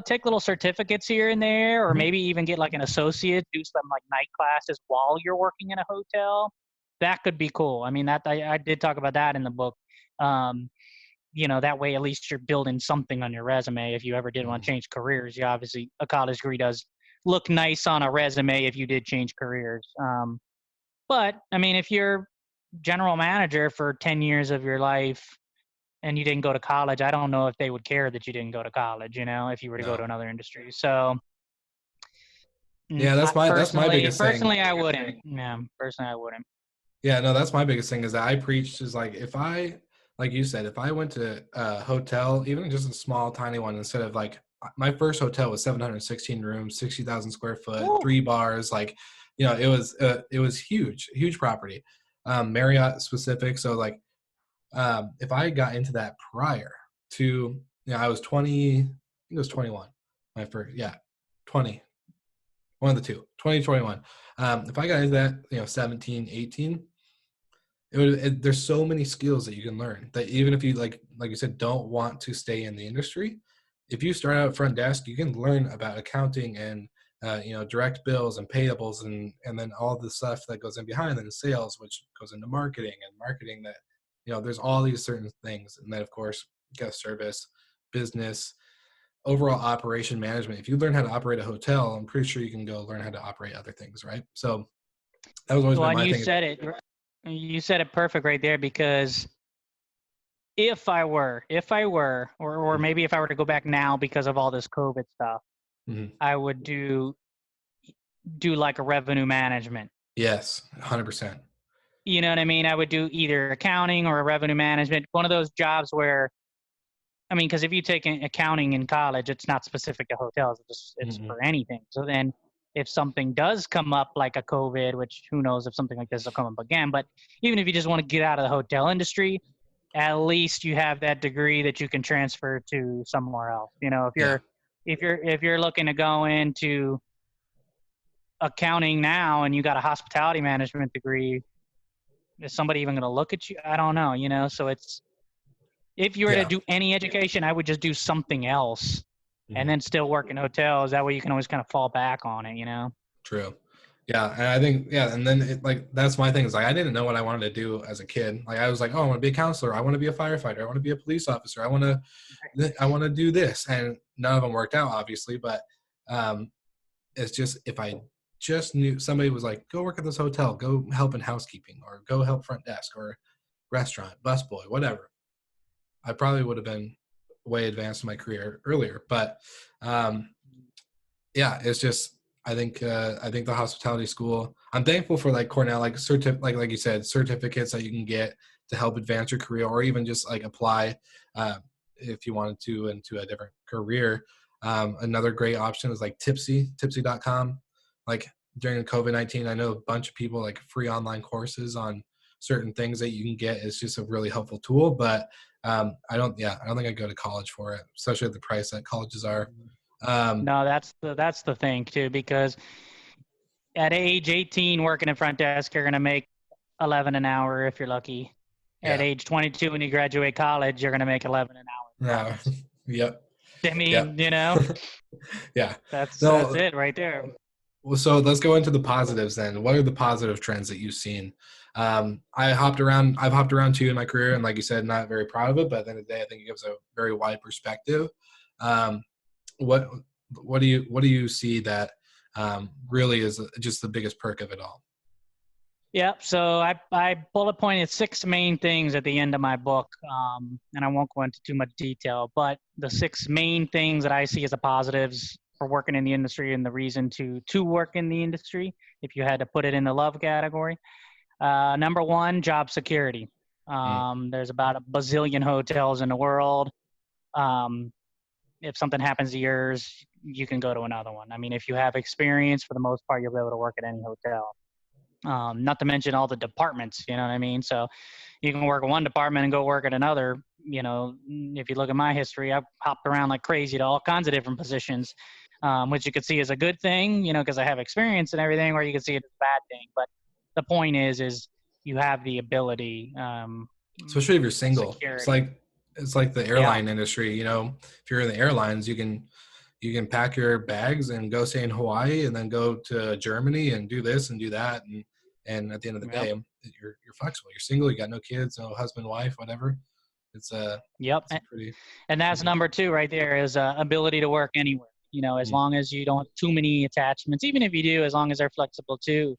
take little certificates here and there, or Mm-hmm. maybe even get like an associate, do some like night classes while you're working in a hotel. That could be cool. I mean, that I did talk about that in the book. That way at least you're building something on your resume. If you ever did want to change careers, obviously a college degree does look nice on a resume if you did change careers. But I mean, if you're general manager for 10 years of your life and you didn't go to college, I don't know if they would care that you didn't go to college, if you were to go to No. another industry. So Yeah, that's my biggest thing. personally, I wouldn't. Yeah, personally, I wouldn't. Yeah, no, that's my biggest thing is that I preach is like if I, like you said, if I went to a hotel, even just a small, tiny one, instead of like my first hotel was 716 rooms, 60,000 square foot, Woo. 3 bars, like, it was huge, huge property, Marriott specific. So like, if I got into that prior to, I was 20, I think it was 21, my first, yeah, 20, one of the two, 2021. If I got into that, 17, 18, there's so many skills that you can learn that even if you like you said, don't want to stay in the industry, if you start out at front desk, you can learn about accounting and direct bills and payables and then all the stuff that goes in behind, and sales, which goes into marketing, and marketing that there's all these certain things, and then of course guest service, business, overall operation management. If you learn how to operate a hotel, I'm pretty sure you can go learn how to operate other things, right? So that was always Well, been and my you thing. said it. You said it perfect right there, because if I were, or maybe if I were to go back now because of all this COVID stuff, Mhm. I would do like a revenue management. Yes, 100%. You know what I mean? I would do either accounting or a revenue management, one of those jobs where, because if you take accounting in college, it's not specific to hotels. It's Mhm. for anything. So then if something does come up like a COVID, which who knows if something like this will come up again, but even if you just want to get out of the hotel industry, at least you have that degree that you can transfer to somewhere else. If Yeah, you're looking to go into accounting now and you got a hospitality management degree, is somebody even going to look at you? I don't know. So it's, if you were to yeah. do any education, I would just do something else and Mhm. then still work in hotels. That way you can always kind of fall back on it. True. Yeah, and I think, yeah, and then that's my thing is like I didn't know what I wanted to do as a kid. Like I was like, oh, I want to be a counselor, I want to be a firefighter, I want to be a police officer, I want to do this, and none of them worked out, obviously. But it's just, if I just knew, somebody was like, go work at this hotel, go help in housekeeping, or go help front desk, or restaurant, busboy, whatever, I probably would have been way advanced in my career earlier. But yeah, it's just, I think the hospitality school, I'm thankful for like Cornell, like like you said, certificates that you can get to help advance your career, or even just like apply uh, if you wanted to into a different career. Another great option is like tipsy.com. Like during COVID-19, I know a bunch of people like free online courses on certain things that you can get. It's just a really helpful tool. But I don't think I'd go to college for it, especially at the price that colleges are. No, that's the thing too, because at age 18, working in front desk, you're going to make 11 an hour if you're lucky. At Yeah. age 22, when you graduate college, you're going to make 11 an hour. No. Yep. I Yep. mean, Yeah. that's No. it right there. Well, so let's go into the positives then. What are the positive trends that you've seen? I've hopped around too in my career, and like you said, not very proud of it, but at the end of the day, I think it gives a very wide perspective. Um, what what do you see that really is just the biggest perk of it all? Yep. So I bullet pointed 6 main things at the end of my book, and I won't go into too much detail, but the 6 main things that I see as the positives for working in the industry and the reason to work in the industry, if you had to put it in the love category. Number 1, job security. Mm. There's about a bazillion hotels in the world. If something happens to yours, you can go to another one. If you have experience, for the most part, you'll be able to work at any hotel. Not to mention all the departments, you know what I mean? So you can work at one department and go work at another. If you look at my history, I've hopped around like crazy to all kinds of different positions, which you could see as a good thing, because I have experience and everything, or you could see it as a bad thing. But the point is you have the ability, Especially if you're single. security. It's like the Yeah. airline industry. If you're in the airlines, you can pack your bags and go stay in Hawaii, and then go to Germany and do this and do that, and at the end of the Yep. day, you're flexible. You're single. You got no kids, no husband, wife, whatever. It's a Yep. pretty. And that's number 2 right there, is ability to work anywhere. As long as you don't have too many attachments, even if you do, as long as they're flexible too.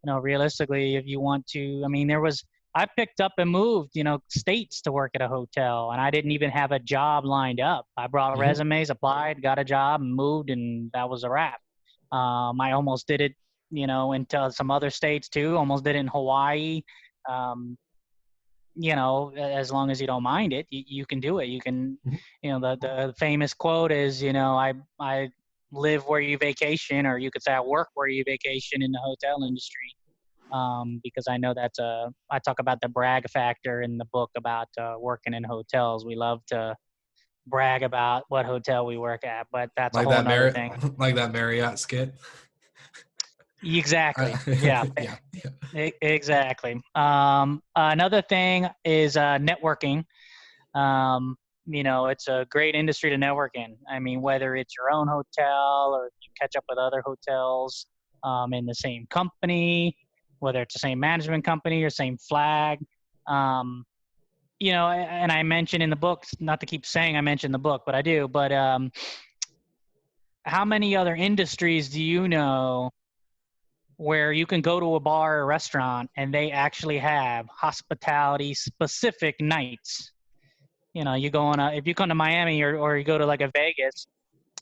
Realistically, if you want to, there was I picked up and moved, states to work at a hotel, and I didn't even have a job lined up. I brought resumes, applied, got a job, and moved, and that was a wrap. I almost did it, into some other states too. Almost did it in Hawaii. As long as you don't mind it, you can do it. You can, the famous quote is, I live where you vacation, or you could say I work where you vacation in the hotel industry. Because I know I talk about the brag factor in the book about working in hotels. We love to brag about what hotel we work at, but that's a whole nother thing. Like that Marriott skit. Exactly. Yeah. Exactly. Another thing is networking. It's a great industry to network in. I mean, whether it's your own hotel or you catch up with other hotels in the same company, whether it's the same management company or same flag. And I mentioned in the book, not to keep saying I mentioned the book, but I do. But how many other industries do you know where you can go to a bar or restaurant and they actually have hospitality specific nights? You go on if you come to Miami or you go to like a Vegas,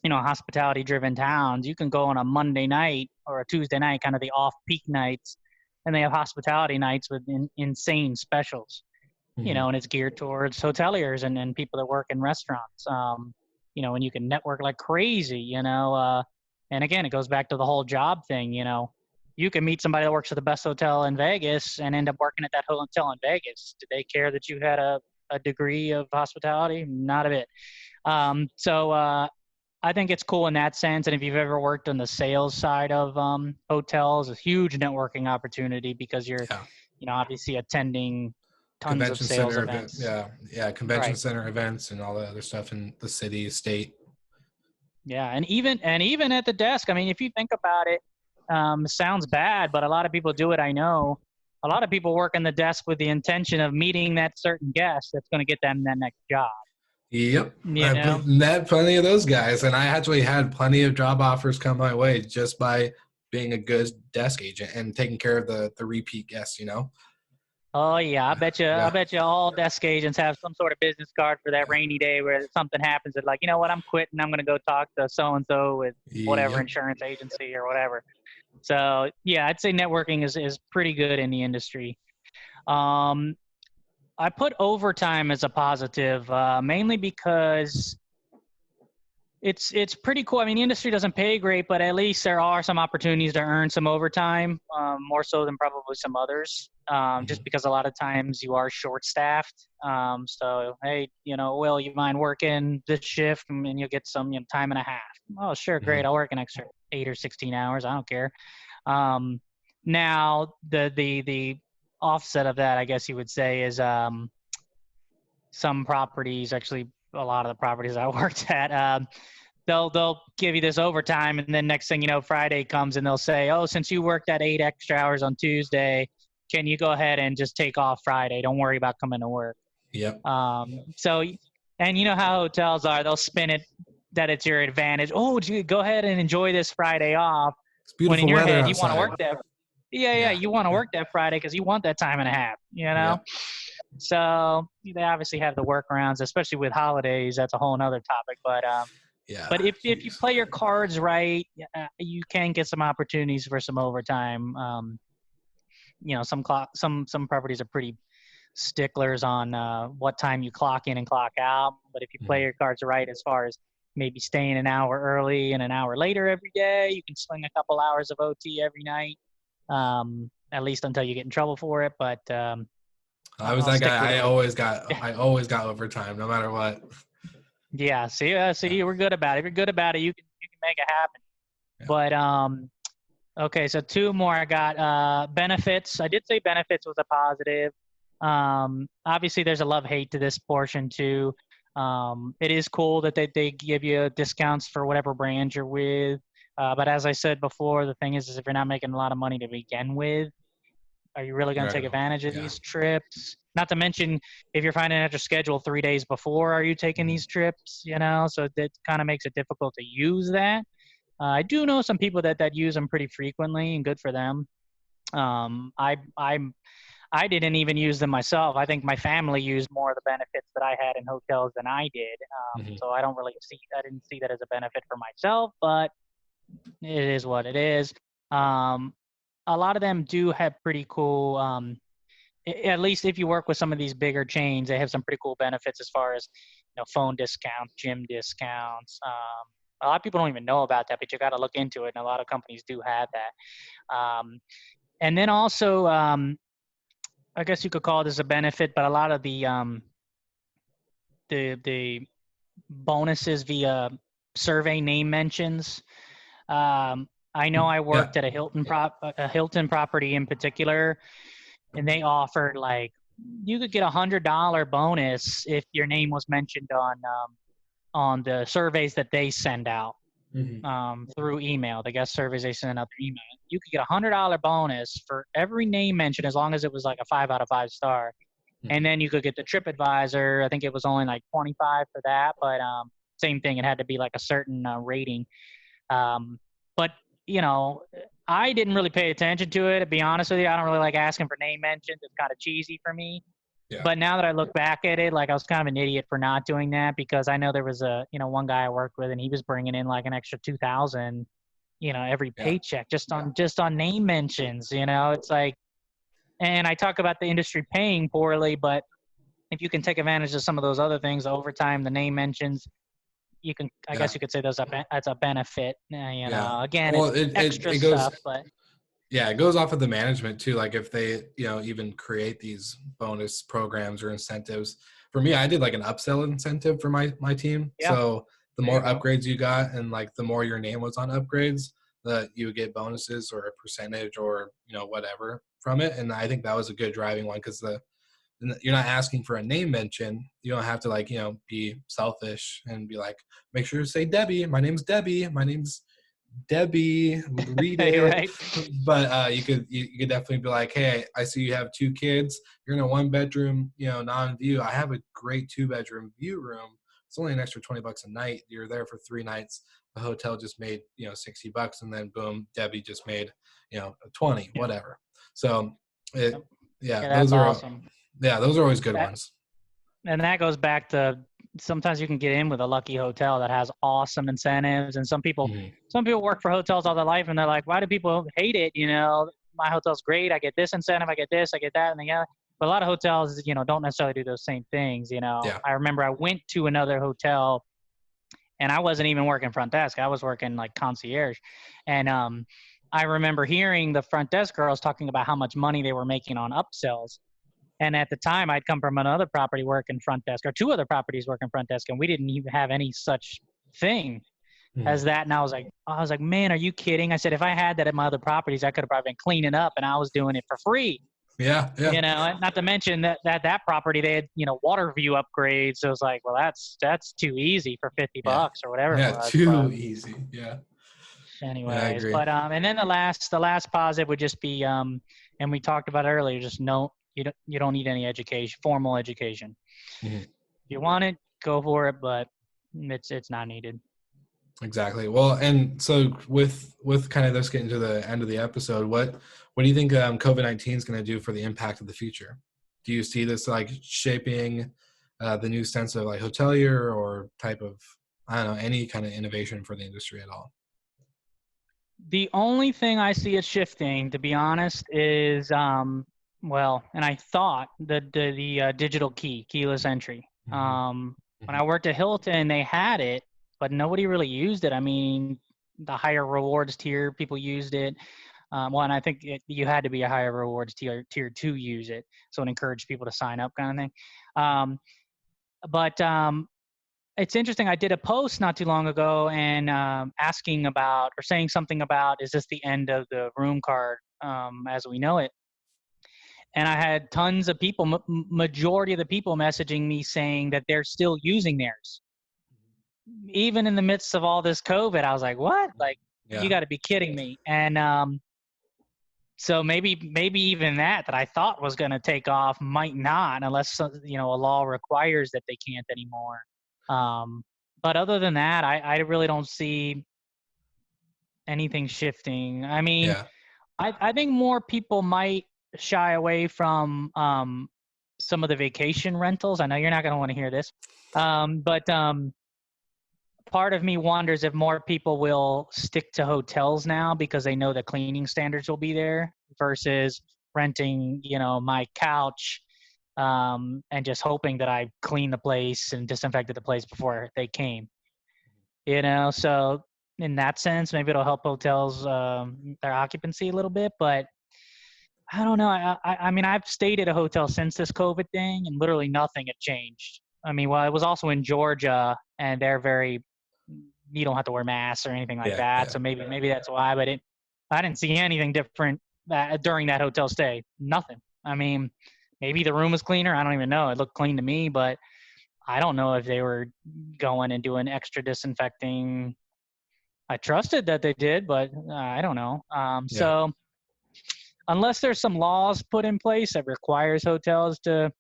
hospitality driven towns, you can go on a Monday night or a Tuesday night, kind of the off peak nights, and they have hospitality nights with insane specials, and it's geared towards hoteliers and people that work in restaurants, and you can network like crazy, and again, it goes back to the whole job thing. You can meet somebody that works at the best hotel in Vegas and end up working at that hotel in Vegas. Do they care that you had a degree of hospitality? Not a bit. So I think it's cool in that sense. And if you've ever worked on the sales side of hotels, a huge networking opportunity because you're, obviously attending tons convention of sales center events. Convention center events and all the other stuff in the city, state. Yeah, and even at the desk. I mean, if you think about it, sounds bad, but a lot of people do it. I know a lot of people work in the desk with the intention of meeting that certain guest that's going to get them that next job. Yep. I've met plenty of those guys, and I actually had plenty of job offers come my way just by being a good desk agent and taking care of the repeat guests, Oh yeah, I bet you all desk agents have some sort of business card for that rainy day where something happens that, like, you know what, I'm quitting, I'm going to go talk to so and so with whatever insurance agency or whatever. So yeah, I'd say networking is pretty good in the industry. I put overtime as a positive, mainly because it's pretty cool. I mean, the industry doesn't pay great, but at least there are some opportunities to earn some overtime, more so than probably some others, just because a lot of times you are short-staffed. So, hey, Will, you mind working this shift and you'll get some time and a half? Oh, sure, great. I'll work an extra 8 or 16 hours. I don't care. Now, the offset of that, I guess you would say, is some properties, actually a lot of the properties I worked at, they'll give you this overtime, and then next thing you know, Friday comes and they'll say, oh, since you worked that 8 extra hours on Tuesday, can you go ahead and just take off Friday? Don't worry about coming to work. Yep. So, and you know how hotels are, they'll spin it that it's your advantage. Oh, go ahead and enjoy this Friday off. It's beautiful when in your weather head, outside. You want to work that. Yeah, you want to work that Friday because you want that time and a half, Yep. So they obviously have the workarounds, especially with holidays. That's a whole nother topic. But if you play your cards right, you can get some opportunities for some overtime. Some properties are pretty sticklers on what time you clock in and clock out. But if you play your cards right, as far as maybe staying an hour early and an hour later every day, you can swing a couple hours of OT every night, at least until you get in trouble for it. But I was that guy. I always got overtime, no matter what. Yeah. See, we're good about it. If you're good about it, you can make it happen. Yeah. But okay. So 2 more. I got benefits. I did say benefits was a positive. Obviously, there's a love-hate to this portion too. It is cool that they give you discounts for whatever brand you're with. But as I said before, the thing is if you're not making a lot of money to begin with, are you really going to take advantage of these trips? Not to mention, if you're finding out your schedule 3 days before, are you taking these trips? So that kind of makes it difficult to use that. I do know some people that use them pretty frequently, and good for them. I didn't even use them myself. I think my family used more of the benefits that I had in hotels than I did. So I didn't see that as a benefit for myself, but it is what it is. A lot of them do have pretty cool, at least if you work with some of these bigger chains, they have some pretty cool benefits as far as, phone discounts, gym discounts. A lot of people don't even know about that, but you got to look into it. And a lot of companies do have that. And then also, I guess you could call this a benefit, but a lot of the bonuses via survey name mentions. I know I worked at a Hilton property in particular, and they offered like you could get $100 bonus if your name was mentioned on the surveys that they send out through email. The guest surveys they send out through email. You could get $100 bonus for every name mentioned as long as it was like a 5 out of 5 star. And then you could get the TripAdvisor. I think it was only like 25 for that, but same thing. It had to be like a certain rating. But I didn't really pay attention to it. To be honest with you, I don't really like asking for name mentions. It's kind of cheesy for me. Yeah. But now that I look back at it, like I was kind of an idiot for not doing that, because I know there was one guy I worked with, and he was bringing in like an extra 2,000, every paycheck just on name mentions. It's like, and I talk about the industry paying poorly, but if you can take advantage of some of those other things, the overtime, the name mentions, you can, I guess you could say that's a benefit. Again, well, it's extra stuff, but. Yeah, it goes off of the management too. Like if they, even create these bonus programs or incentives. For me, I did like an upsell incentive for my team. Yeah. So the more upgrades you got, and like the more your name was on upgrades, that you would get bonuses or a percentage or whatever from it. And I think that was a good driving one, because you're not asking for a name mention. You don't have to be selfish and be like, make sure to say Debbie. My name's Debbie. My name's Debbie, read it. Right. But you could definitely be like, hey, I see you have 2 kids. You're in a 1-bedroom, non-view. I have a great 2-bedroom view room. It's only an extra $20 a night. You're there for 3 nights. The hotel just made, $60, and then boom, Debbie just made, 20, whatever. So those are awesome. Yeah, those are always good ones. And that goes back to, sometimes you can get in with a lucky hotel that has awesome incentives, and some people work for hotels all their life, and they're like, why do people hate it? My hotel's great. I get this incentive, I get this, I get that, and but a lot of hotels, don't necessarily do those same things. I remember I went to another hotel, and I wasn't even working front desk. I was working like concierge, and I remember hearing the front desk girls talking about how much money they were making on upsells. And at the time, I'd come from another property working front desk, or 2 other properties working front desk, and we didn't even have any such thing as that. And I was like, man, are you kidding? I said, if I had that at my other properties, I could have probably been cleaning up, and I was doing it for free. Yeah. Not to mention that property, they had, water view upgrades. So it was like, well, that's too easy for $50 or whatever. Yeah, too easy. Yeah. Anyways, but and then the last positive would just be, and we talked about it earlier, just you don't need any formal education. If you want it, go for it, but it's not needed. Exactly. Well, and so with kind of this getting to the end of the episode, what do you think COVID-19 is going to do for the impact of the future? Do you see this like shaping the new sense of like hotelier, or type of, I don't know, any kind of innovation for the industry at all? The only thing I see it shifting, to be honest, is and I thought the digital keyless entry. When I worked at Hilton, they had it, but nobody really used it. I mean, the higher rewards tier, people used it. And I think you had to be a higher rewards tier to use it. So it encouraged people to sign up, kind of thing. But it's interesting. I did a post not too long ago and asking about, or saying something about, is this the end of the room card as we know it? And I had tons of people, majority of the people messaging me saying that they're still using theirs. Even in the midst of all this COVID, I was like, what? Like, you got to be kidding me. And so maybe even that I thought was going to take off might not, unless, a law requires that they can't anymore. But other than that, I really don't see anything shifting. I mean, I think more people might shy away from some of the vacation rentals. I know you're not going to want to hear this, but part of me wonders if more people will stick to hotels now because they know the cleaning standards will be there versus renting, my couch and just hoping that I cleaned the place and disinfected the place before they came. So in that sense, maybe it'll help hotels their occupancy a little bit, but I don't know. I mean, I've stayed at a hotel since this COVID thing, and literally nothing had changed. I mean, well, I was also in Georgia, and you don't have to wear masks or anything like that. Yeah. So maybe that's why. But I didn't see anything different during that hotel stay. Nothing. I mean, maybe the room was cleaner. I don't even know. It looked clean to me, but I don't know if they were going and doing extra disinfecting. I trusted that they did, but I don't know. So unless there's some laws put in place that requires hotels to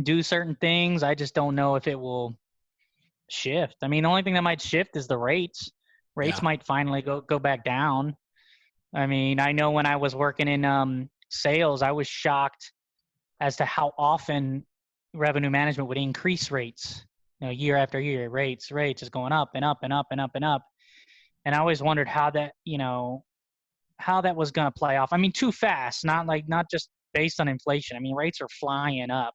do certain things, I just don't know if it will shift. I mean, the only thing that might shift is the rates. Rates might finally go back down. I mean, I know when I was working in sales, I was shocked as to how often revenue management would increase rates. Year after year, rates is going up and up and up and up and up. And I always wondered how that was going to play off. I mean, too fast, not just based on inflation. I mean, rates are flying up,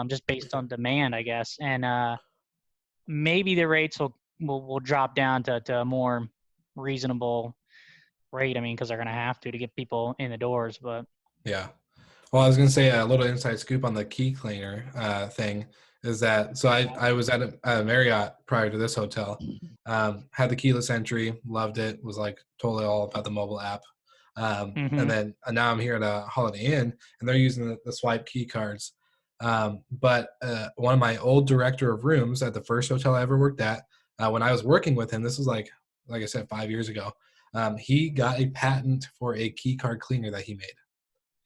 just based on demand, I guess. And maybe the rates will drop down to a more reasonable rate. I mean, because they're going to have to get people in the doors. But yeah. Well, I was going to say a little inside scoop on the key cleaner thing is that, so I was at a Marriott prior to this hotel, had the keyless entry, loved it, was like totally all about the mobile app. And then now I'm here at a Holiday Inn and they're using the swipe key cards. But one of my old director of rooms at the first hotel I ever worked at, when I was working with him, this was like I said, 5 years ago, he got a patent for a key card cleaner that he made.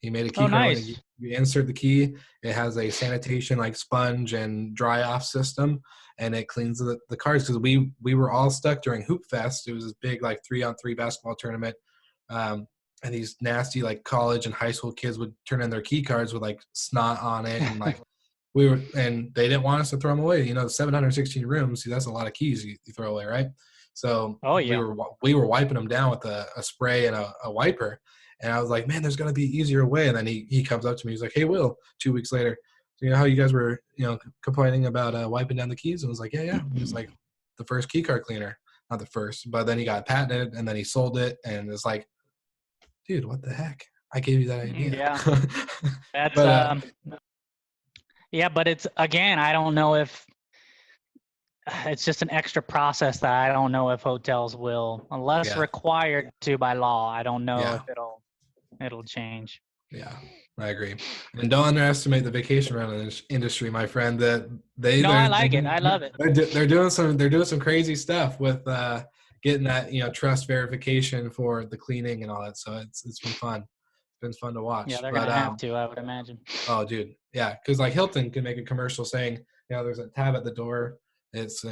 He made a key card. nice. When you insert the key, it has a sanitation like sponge and dry off system, and it cleans the cards. Because we were all stuck during Hoop Fest. It was this big like 3-on-3 basketball tournament, and these nasty like college and high school kids would turn in their key cards with like snot on it, and like and they didn't want us to throw them away. 716 rooms. See, that's a lot of keys you throw away, right? So we were wiping them down with a spray and a wiper. And I was like, man, there's got to be an easier way. And then he comes up to me. He's like, hey, Will, 2 weeks later, so how you guys were, complaining about wiping down the keys? And I was like, yeah. He was like, the first key card cleaner. Not the first, but then he got patented and then he sold it. And it's like, dude, what the heck? I gave you that idea. Yeah. That's, but it's, again, I don't know if it's just an extra process that I don't know if hotels will, unless required to by law. I don't know if it'll change. Yeah, I agree. And don't underestimate the vacation rental industry, my friend. That I like it. I love it. They're doing some crazy stuff with getting that trust verification for the cleaning and all that. So it's been fun. It's been fun to watch. Yeah, they're gonna have to, I would imagine. Oh, dude, yeah, because like Hilton can make a commercial saying, there's a tab at the door. It's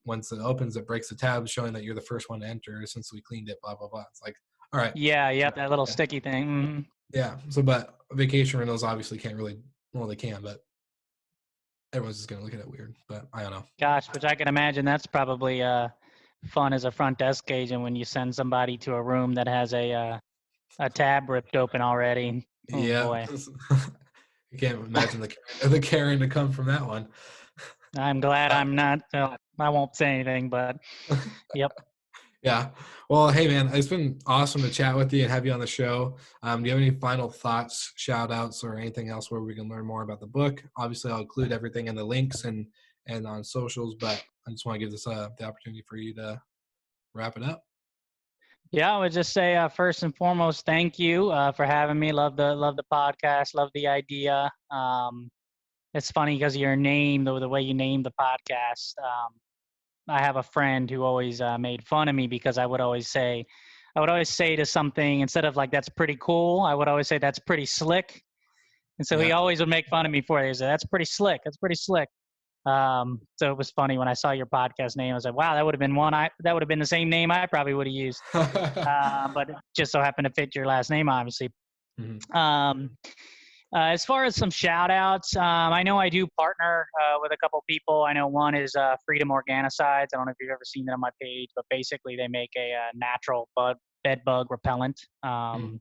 once it opens, it breaks the tab, showing that you're the first one to enter since we cleaned it. Blah blah blah. It's like, all right. Yeah, that little sticky thing. Mm-hmm. Yeah. So, but vacation rentals obviously can't really. Well, they can, but everyone's just gonna look at it weird. But I don't know. Gosh, which I can imagine that's probably fun as a front desk agent when you send somebody to a room that has a tab ripped open already. Oh, yeah. Boy. You can't imagine the caring to come from that one. I'm glad I'm not. I won't say anything, but yep. Yeah. Well, hey, man, it's been awesome to chat with you and have you on the show. Do you have any final thoughts, shout outs, or anything else where we can learn more about the book? Obviously, I'll include everything in the links and on socials, but I just want to give this the opportunity for you to wrap it up. Yeah, I would just say first and foremost, thank you for having me. Love the podcast. Love the idea. It's funny because your name, the way you named the podcast. I have a friend who always made fun of me because I would always say to something, instead of like, that's pretty cool, I would always say that's pretty slick. And so he always would make fun of me for it. He said, that's pretty slick. That's pretty slick. So it was funny when I saw your podcast name. I was like, wow, that would have been the same name I probably would have used. But it just so happened to fit your last name, obviously. Mhm. As far as some shout outs, I know I do partner with a couple people. I know one is Freedom Organicides. I don't know if you've ever seen that on my page, but basically they make a natural bed bug repellent. Mhm.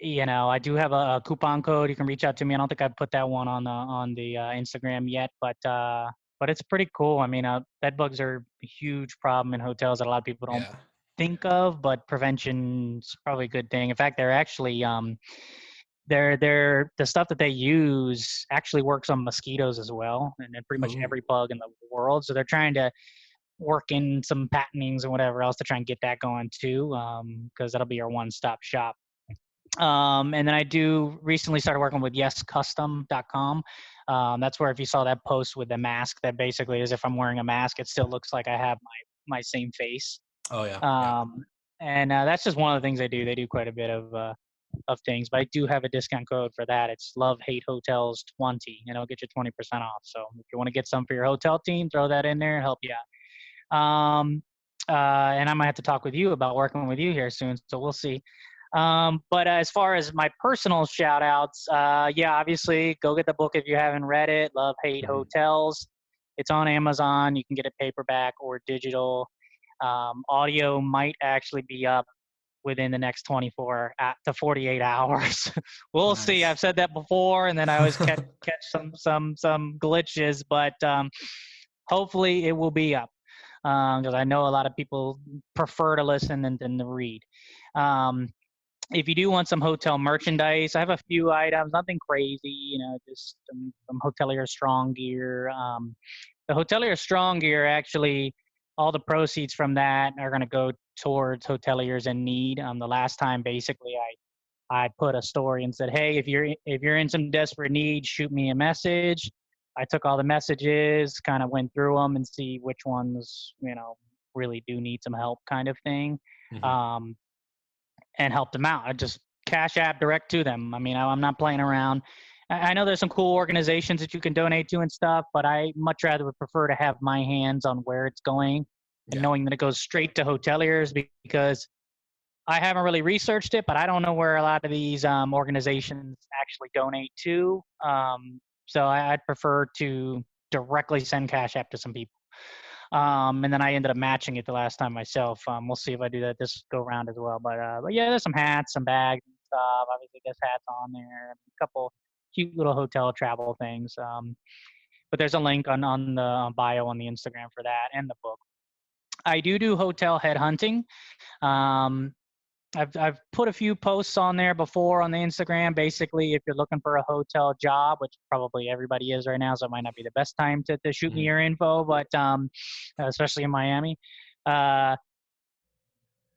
I do have a coupon code. You can reach out to me. I don't think I've put that one on the Instagram yet, but it's pretty cool. I mean, bed bugs are a huge problem in hotels that a lot of people don't Yeah. think of, but prevention's probably a good thing. In fact, they're actually they're the stuff that they use actually works on mosquitoes as well, and then pretty much Ooh. every bug in the world. So they're trying to work in some patentings and whatever else to try and get that going too, because that'll be our one-stop shop. And then I do recently started working with yescustom.com. That's where if you saw that post with the mask, that basically is if I'm wearing a mask, it still looks like I have my same face. Oh yeah. Yeah. And that's just one of the things they do. They do quite a bit of things, but I do have a discount code for that. It's Love Hate Hotels 20, and it'll get you 20% off. So if you want to get some for your hotel team, throw that in there and help you out. And I might have to talk with you about working with you here soon. So we'll see. But as far as my personal shout outs, yeah, obviously go get the book if you haven't read it. Love, Hate Mhm. Hotels. It's on Amazon. You can get it paperback or digital. Audio might actually be up within the next 24 to 48 hours. We'll see. Nice. I've said that before, and then I always catch some glitches, but hopefully it will be up because I know a lot of people prefer to listen than to read. Um, if you do want some hotel merchandise, I have a few items, nothing crazy, just some Hotelier Strong gear. The Hotelier Strong gear, actually, all the proceeds from that are going to go towards hoteliers in need. The last time, basically, I put a story and said, hey, if you're in some desperate need, shoot me a message. I took all the messages, kind of went through them and see which ones, really do need some help kind of thing. Mhm. Um, and helped them out. I just cash app direct to them. I mean, I'm not playing around. I know there's some cool organizations that you can donate to and stuff, but I much rather would prefer to have my hands on where it's going and Yeah. knowing that it goes straight to hoteliers because I haven't really researched it, but I don't know where a lot of these organizations actually donate to. So I'd prefer to directly send cash app to some people. And then I ended up matching it the last time myself. We'll see if I do that this go round as well. But yeah, there's some hats, some bags and stuff. Obviously, there's hats on there, a couple cute little hotel travel things. But there's a link on the bio on the Instagram for that and the book. I do hotel headhunting. Um, I've put a few posts on there before on the Instagram. Basically, if you're looking for a hotel job, which probably everybody is right now, so it might not be the best time to shoot me Mhm. your info, but especially in Miami, uh,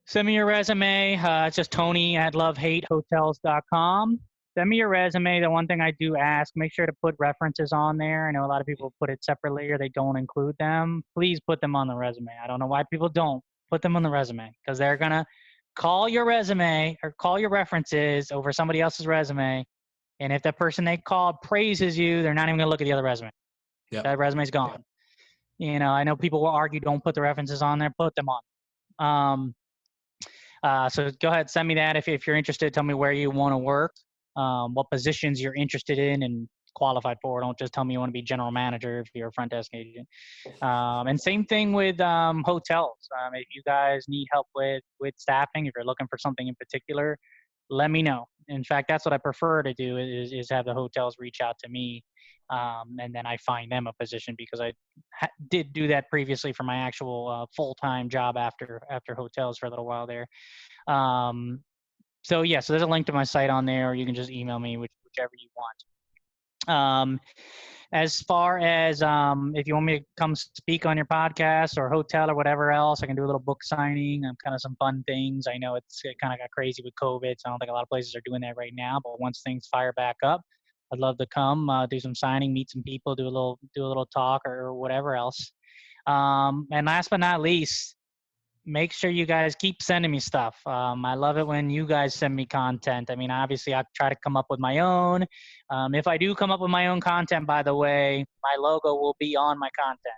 send me your resume. It's just Tony at lovehatehotels.com. Send me your resume. The one thing I do ask, make sure to put references on there. I know a lot of people put it separately or they don't include them. Please put them on the resume. I don't know why people don't put them on the resume because they're going to call your resume or call your references over somebody else's resume. And if that person they called praises you, they're not even going to look at the other resume. Yep. That resume's gone. I know people will argue, don't put the references on there, put them on. So go ahead, send me that if you're interested. Tell me where you want to work, what positions you're interested in and qualified for. Don't just tell me you want to be general manager if you're a front desk agent. And same thing with hotels. If you guys need help with staffing, if you're looking for something in particular, let me know. In fact, that's what I prefer to do is have the hotels reach out to me, and then I find them a position because I did do that previously for my actual full-time job after hotels for a little while there. So yeah, so there's a link to my site on there, or you can just email me, whichever you want. As far as if you want me to come speak on your podcast or hotel or whatever else, I can do a little book signing. Kind of some fun things. I know it kind of got crazy with COVID, so I don't think a lot of places are doing that right now. But once things fire back up, I'd love to come do some signing, meet some people, do a little talk or whatever else. And last but not least, make sure you guys keep sending me stuff. I love it when you guys send me content. I mean, obviously, I try to come up with my own. If I do come up with my own content, by the way, my logo will be on my content.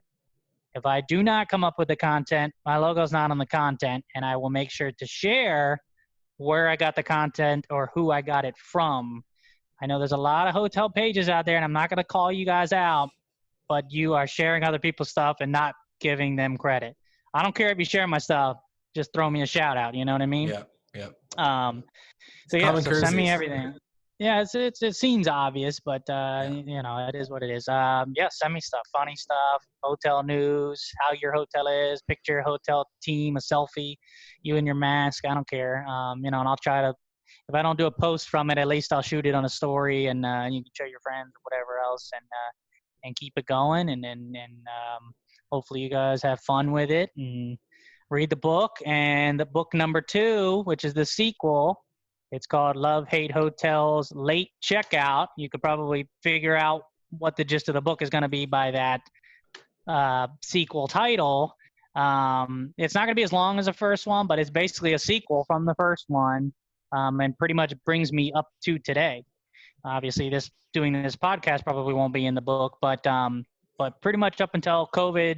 If I do not come up with the content, my logo's not on the content, and I will make sure to share where I got the content or who I got it from. I know there's a lot of hotel pages out there, and I'm not going to call you guys out, but you are sharing other people's stuff and not giving them credit. I don't care if you share my stuff, just throw me a shout out. You know what I mean? Yeah. So Common send me courtesies. everything. Yeah, it seems obvious, but Yeah. it is what it is. Send me stuff, funny stuff, hotel news, how your hotel is, picture your hotel team, a selfie, you in your mask. I don't care. And I'll try to. If I don't do a post from it, at least I'll shoot it on a story, and you can show your friends or whatever else, and keep it going, and hopefully you guys have fun with it and read the book. And the book number 2, which is the sequel. It's called Love, Hate Hotels, Late Checkout. You could probably figure out what the gist of the book is going to be by that sequel title. It's not going to be as long as the first one, but it's basically a sequel from the first one, and pretty much brings me up to today. Obviously, doing this podcast probably won't be in the book, but pretty much up until COVID,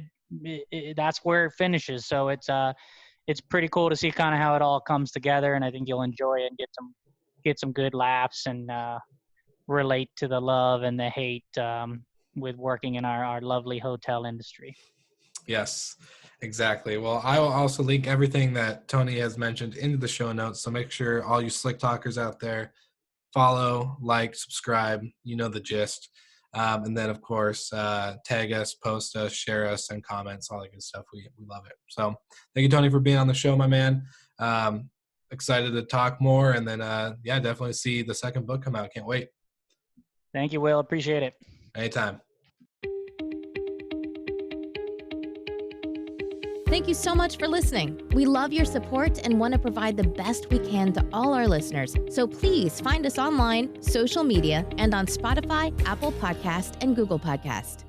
that's where it finishes. So it's pretty cool to see kind of how it all comes together, and I think you'll enjoy it and get some good laughs and relate to the love and the hate with working in our lovely hotel industry. Yes, exactly. Well, I will also link everything that Tony has mentioned into the show notes, so make sure all you Slick Talkers out there follow, like, subscribe, you know the gist. And then, of course, tag us, post us, share us, and comments, all that good stuff. We love it. So thank you, Tony, for being on the show, my man. Excited to talk more. And then, definitely see the second book come out. Can't wait. Thank you, Will. Appreciate it. Anytime. Thank you so much for listening. We love your support and want to provide the best we can to all our listeners. So please find us online, social media, and on Spotify, Apple Podcast, and Google Podcast.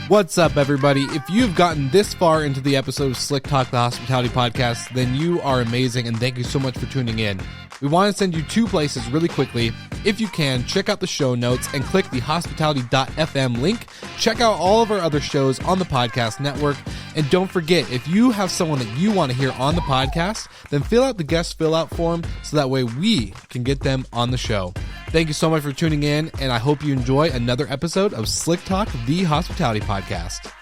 What's up, everybody? If you've gotten this far into the episode of Slick Talk, the Hospitality Podcast, then you are amazing, and thank you so much for tuning in. We want to send you 2 places really quickly. If you can, check out the show notes and click the hospitality.fm link. Check out all of our other shows on the podcast network. And don't forget, if you have someone that you want to hear on the podcast, then fill out the guest fill-out form so that way we can get them on the show. Thank you so much for tuning in, and I hope you enjoy another episode of Slick Talk, the Hospitality Podcast.